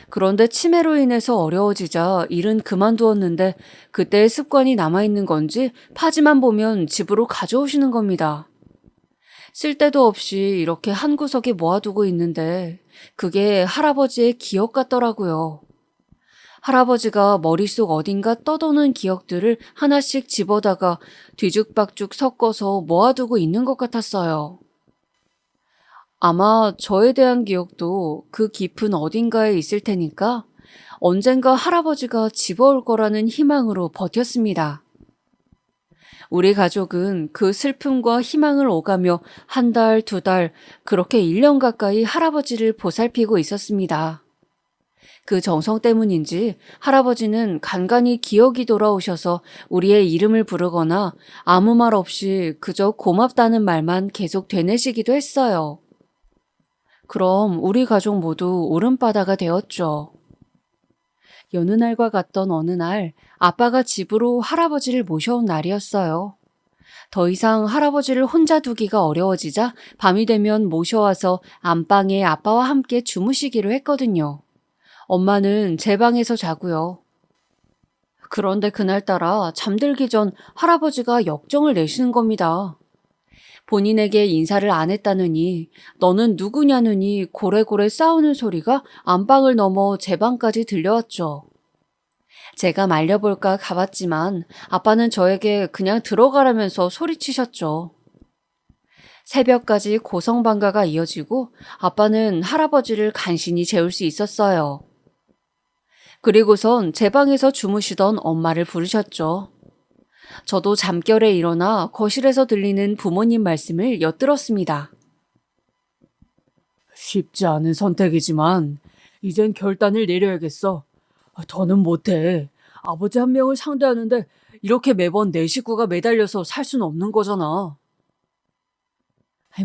그런데 치매로 인해서 어려워지자 일은 그만두었는데 그때의 습관이 남아있는 건지 파지만 보면 집으로 가져오시는 겁니다. 쓸데도 없이 이렇게 한 구석에 모아두고 있는데 그게 할아버지의 기억 같더라고요. 할아버지가 머릿속 어딘가 떠도는 기억들을 하나씩 집어다가 뒤죽박죽 섞어서 모아두고 있는 것 같았어요. 아마 저에 대한 기억도 그 깊은 어딘가에 있을 테니까 언젠가 할아버지가 집어올 거라는 희망으로 버텼습니다. 우리 가족은 그 슬픔과 희망을 오가며 한 달, 2달, 그렇게 1년 가까이 할아버지를 보살피고 있었습니다. 그 정성 때문인지 할아버지는 간간히 기억이 돌아오셔서 우리의 이름을 부르거나 아무 말 없이 그저 고맙다는 말만 계속 되뇌시기도 했어요. 그럼 우리 가족 모두 울음바다가 되었죠. 여느 날과 같던 어느 날 아빠가 집으로 할아버지를 모셔온 날이었어요. 더 이상 할아버지를 혼자 두기가 어려워지자 밤이 되면 모셔와서 안방에 아빠와 함께 주무시기로 했거든요. 엄마는 제 방에서 자고요. 그런데 그날따라 잠들기 전 할아버지가 역정을 내시는 겁니다. 본인에게 인사를 안 했다느니 너는 누구냐느니 고래고래 싸우는 소리가 안방을 넘어 제 방까지 들려왔죠. 제가 말려볼까 가봤지만 아빠는 저에게 그냥 들어가라면서 소리치셨죠. 새벽까지 고성방가가 이어지고 아빠는 할아버지를 간신히 재울 수 있었어요. 그리고선 제 방에서 주무시던 엄마를 부르셨죠. 저도 잠결에 일어나 거실에서 들리는 부모님 말씀을 엿들었습니다. 쉽지 않은 선택이지만 이젠 결단을 내려야겠어. 더는 못해. 아버지 한 명을 상대하는데 이렇게 매번 내 식구가 매달려서 살 순 없는 거잖아.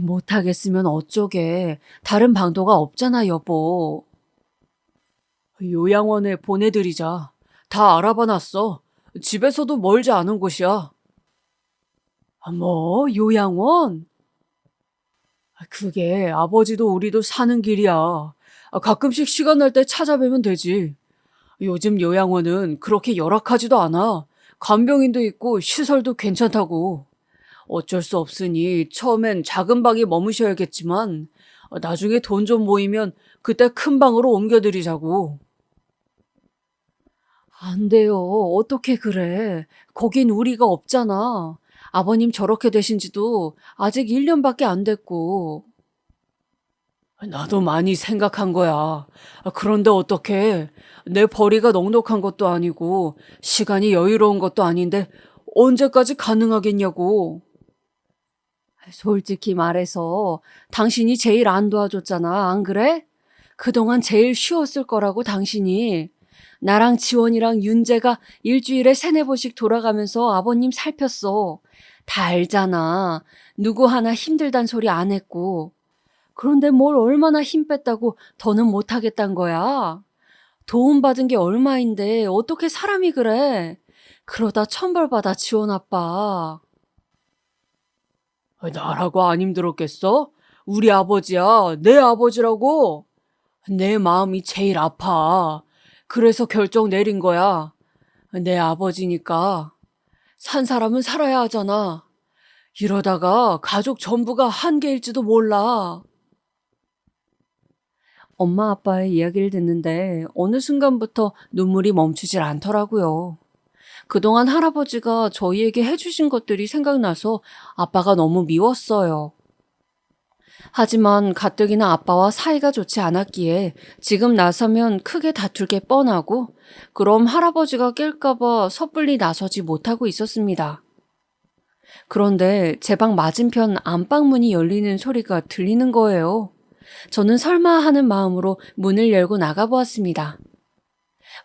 못하겠으면 어쩌게. 다른 방도가 없잖아, 여보. 요양원에 보내드리자. 다 알아봐놨어. 집에서도 멀지 않은 곳이야. 뭐, 요양원? 그게 아버지도 우리도 사는 길이야. 가끔씩 시간 날 때 찾아뵈면 되지. 요즘 요양원은 그렇게 열악하지도 않아. 간병인도 있고 시설도 괜찮다고. 어쩔 수 없으니 처음엔 작은 방에 머무셔야겠지만 나중에 돈 좀 모이면 그때 큰 방으로 옮겨드리자고. 안 돼요. 어떻게 그래. 거긴 우리가 없잖아. 아버님 저렇게 되신 지도 아직 1년밖에 안 됐고. 나도 많이 생각한 거야. 그런데 어떡해. 내 벌이가 넉넉한 것도 아니고 시간이 여유로운 것도 아닌데 언제까지 가능하겠냐고. 솔직히 말해서 당신이 제일 안 도와줬잖아. 안 그래? 그동안 제일 쉬웠을 거라고 당신이. 나랑 지원이랑 윤재가 일주일에 3-4번씩 돌아가면서 아버님 살폈어. 다 알잖아. 누구 하나 힘들단 소리 안 했고. 그런데 뭘 얼마나 힘 뺐다고 더는 못하겠단 거야. 도움받은 게 얼마인데 어떻게 사람이 그래. 그러다 천벌받아 지원 아빠. 나라고 안 힘들었겠어? 우리 아버지야. 내 아버지라고. 내 마음이 제일 아파. 그래서 결정 내린 거야. 내 아버지니까. 산 사람은 살아야 하잖아. 이러다가 가족 전부가 한계일지도 몰라. 엄마 아빠의 이야기를 듣는데 어느 순간부터 눈물이 멈추질 않더라고요. 그동안 할아버지가 저희에게 해주신 것들이 생각나서 아빠가 너무 미웠어요. 하지만 가뜩이나 아빠와 사이가 좋지 않았기에 지금 나서면 크게 다툴 게 뻔하고 그럼 할아버지가 깰까봐 섣불리 나서지 못하고 있었습니다. 그런데 제 방 맞은편 안방문이 열리는 소리가 들리는 거예요. 저는 설마 하는 마음으로 문을 열고 나가보았습니다.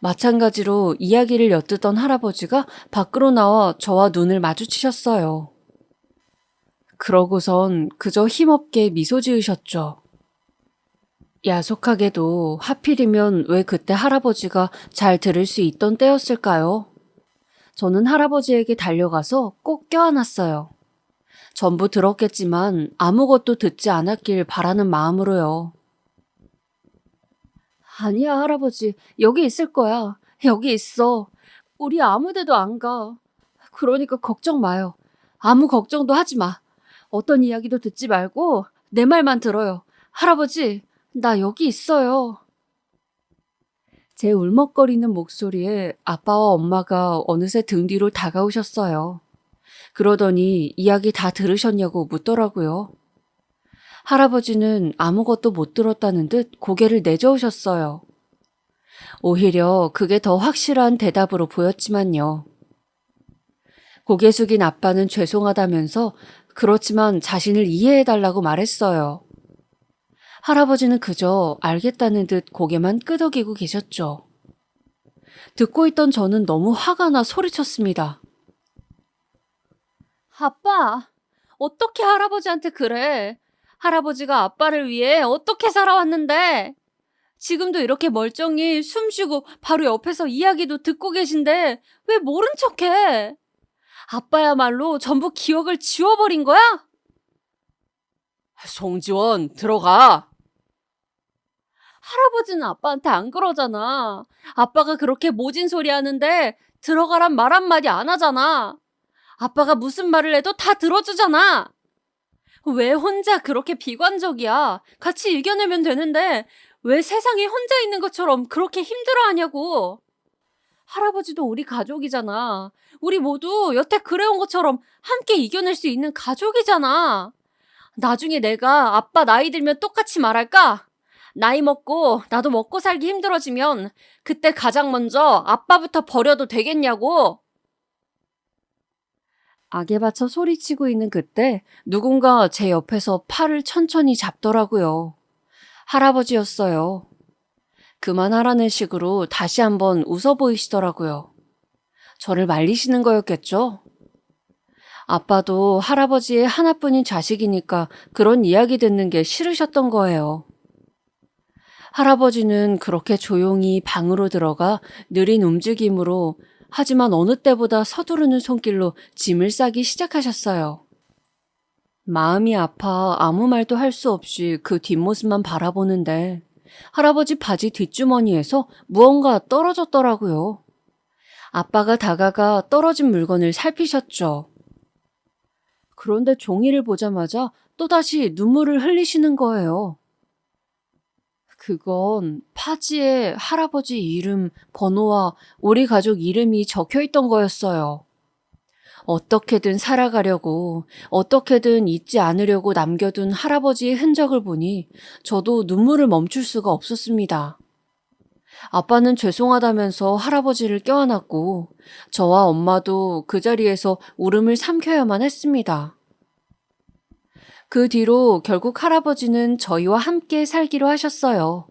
마찬가지로 이야기를 엿듣던 할아버지가 밖으로 나와 저와 눈을 마주치셨어요. 그러고선 그저 힘없게 미소 지으셨죠. 야속하게도 하필이면 왜 그때 할아버지가 잘 들을 수 있던 때였을까요? 저는 할아버지에게 달려가서 꼭 껴안았어요. 전부 들었겠지만 아무것도 듣지 않았길 바라는 마음으로요. 아니야, 할아버지. 여기 있을 거야. 여기 있어. 우리 아무 데도 안 가. 그러니까 걱정 마요. 아무 걱정도 하지 마. 어떤 이야기도 듣지 말고 내 말만 들어요. 할아버지, 나 여기 있어요. 제 울먹거리는 목소리에 아빠와 엄마가 어느새 등 뒤로 다가오셨어요. 그러더니 이야기 다 들으셨냐고 묻더라고요. 할아버지는 아무것도 못 들었다는 듯 고개를 내저으셨어요. 오히려 그게 더 확실한 대답으로 보였지만요. 고개 숙인 아빠는 죄송하다면서 그렇지만 자신을 이해해달라고 말했어요. 할아버지는 그저 알겠다는 듯 고개만 끄덕이고 계셨죠. 듣고 있던 저는 너무 화가 나 소리쳤습니다. 아빠, 어떻게 할아버지한테 그래? 할아버지가 아빠를 위해 어떻게 살아왔는데? 지금도 이렇게 멀쩡히 숨쉬고 바로 옆에서 이야기도 듣고 계신데 왜 모른 척해? 아빠야말로 전부 기억을 지워버린 거야? 송지원, 들어가. 할아버지는 아빠한테 안 그러잖아. 아빠가 그렇게 모진 소리 하는데 들어가란 말 한마디 안 하잖아. 아빠가 무슨 말을 해도 다 들어주잖아. 왜 혼자 그렇게 비관적이야? 같이 이겨내면 되는데 왜 세상에 혼자 있는 것처럼 그렇게 힘들어하냐고. 할아버지도 우리 가족이잖아. 우리 모두 여태 그래온 것처럼 함께 이겨낼 수 있는 가족이잖아. 나중에 내가 아빠 나이 들면 똑같이 말할까? 나이 먹고 나도 먹고 살기 힘들어지면 그때 가장 먼저 아빠부터 버려도 되겠냐고. 악에 받쳐 소리치고 있는 그때 누군가 제 옆에서 팔을 천천히 잡더라고요. 할아버지였어요. 그만하라는 식으로 다시 한번 웃어 보이시더라고요. 저를 말리시는 거였겠죠? 아빠도 할아버지의 하나뿐인 자식이니까 그런 이야기 듣는 게 싫으셨던 거예요. 할아버지는 그렇게 조용히 방으로 들어가 느린 움직임으로 하지만 어느 때보다 서두르는 손길로 짐을 싸기 시작하셨어요. 마음이 아파 아무 말도 할 수 없이 그 뒷모습만 바라보는데 할아버지 바지 뒷주머니에서 무언가 떨어졌더라고요. 아빠가 다가가 떨어진 물건을 살피셨죠. 그런데 종이를 보자마자 또다시 눈물을 흘리시는 거예요. 그건 파지에 할아버지 이름, 번호와 우리 가족 이름이 적혀 있던 거였어요. 어떻게든 살아가려고, 어떻게든 잊지 않으려고 남겨둔 할아버지의 흔적을 보니 저도 눈물을 멈출 수가 없었습니다. 아빠는 죄송하다면서 할아버지를 껴안았고, 저와 엄마도 그 자리에서 울음을 삼켜야만 했습니다. 그 뒤로 결국 할아버지는 저희와 함께 살기로 하셨어요.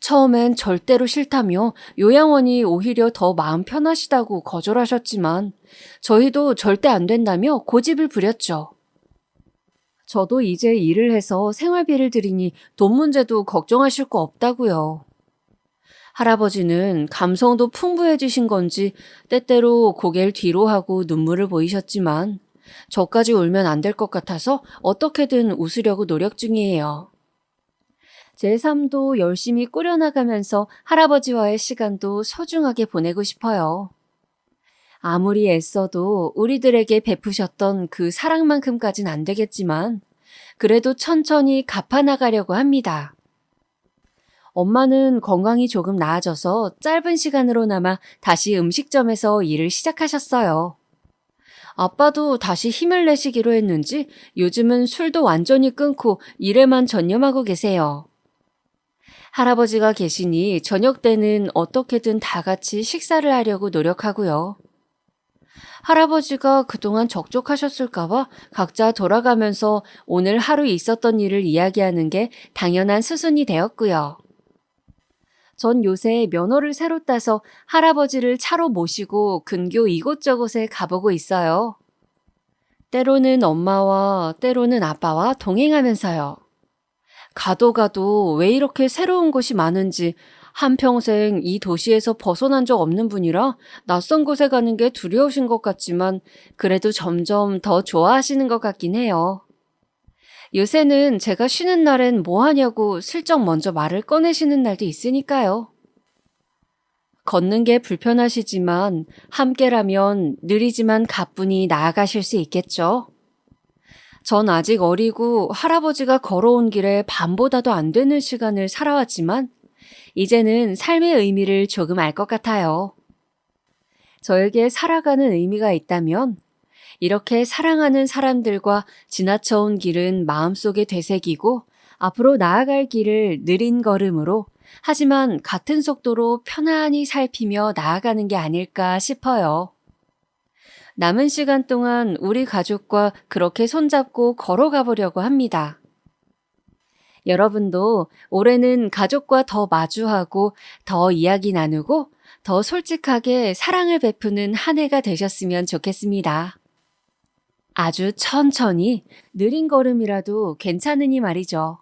처음엔 절대로 싫다며 요양원이 오히려 더 마음 편하시다고 거절하셨지만 저희도 절대 안 된다며 고집을 부렸죠. 저도 이제 일을 해서 생활비를 드리니 돈 문제도 걱정하실 거 없다고요. 할아버지는 감성도 풍부해지신 건지 때때로 고개를 뒤로 하고 눈물을 보이셨지만 저까지 울면 안 될 것 같아서 어떻게든 웃으려고 노력 중이에요. 제 삶도 열심히 꾸려나가면서 할아버지와의 시간도 소중하게 보내고 싶어요. 아무리 애써도 우리들에게 베푸셨던 그 사랑만큼까진 안 되겠지만 그래도 천천히 갚아나가려고 합니다. 엄마는 건강이 조금 나아져서 짧은 시간으로나마 다시 음식점에서 일을 시작하셨어요. 아빠도 다시 힘을 내시기로 했는지 요즘은 술도 완전히 끊고 일에만 전념하고 계세요. 할아버지가 계시니 저녁 때는 어떻게든 다 같이 식사를 하려고 노력하고요. 할아버지가 그동안 적적하셨을까봐 각자 돌아가면서 오늘 하루 있었던 일을 이야기하는 게 당연한 수순이 되었고요. 전 요새 면허를 새로 따서 할아버지를 차로 모시고 근교 이곳저곳에 가보고 있어요. 때로는 엄마와 때로는 아빠와 동행하면서요. 가도 왜 이렇게 새로운 곳이 많은지 한평생 이 도시에서 벗어난 적 없는 분이라 낯선 곳에 가는 게 두려우신 것 같지만 그래도 점점 더 좋아하시는 것 같긴 해요. 요새는 제가 쉬는 날엔 뭐 하냐고 슬쩍 먼저 말을 꺼내시는 날도 있으니까요. 걷는 게 불편하시지만 함께라면 느리지만 가뿐히 나아가실 수 있겠죠. 전 아직 어리고 할아버지가 걸어온 길에 반보다도 안 되는 시간을 살아왔지만 이제는 삶의 의미를 조금 알 것 같아요. 저에게 살아가는 의미가 있다면 이렇게 사랑하는 사람들과 지나쳐온 길은 마음속에 되새기고 앞으로 나아갈 길을 느린 걸음으로 하지만 같은 속도로 편안히 살피며 나아가는 게 아닐까 싶어요. 남은 시간 동안 우리 가족과 그렇게 손잡고 걸어가 보려고 합니다. 여러분도 올해는 가족과 더 마주하고 더 이야기 나누고 더 솔직하게 사랑을 베푸는 한 해가 되셨으면 좋겠습니다. 아주 천천히 느린 걸음이라도 괜찮으니 말이죠.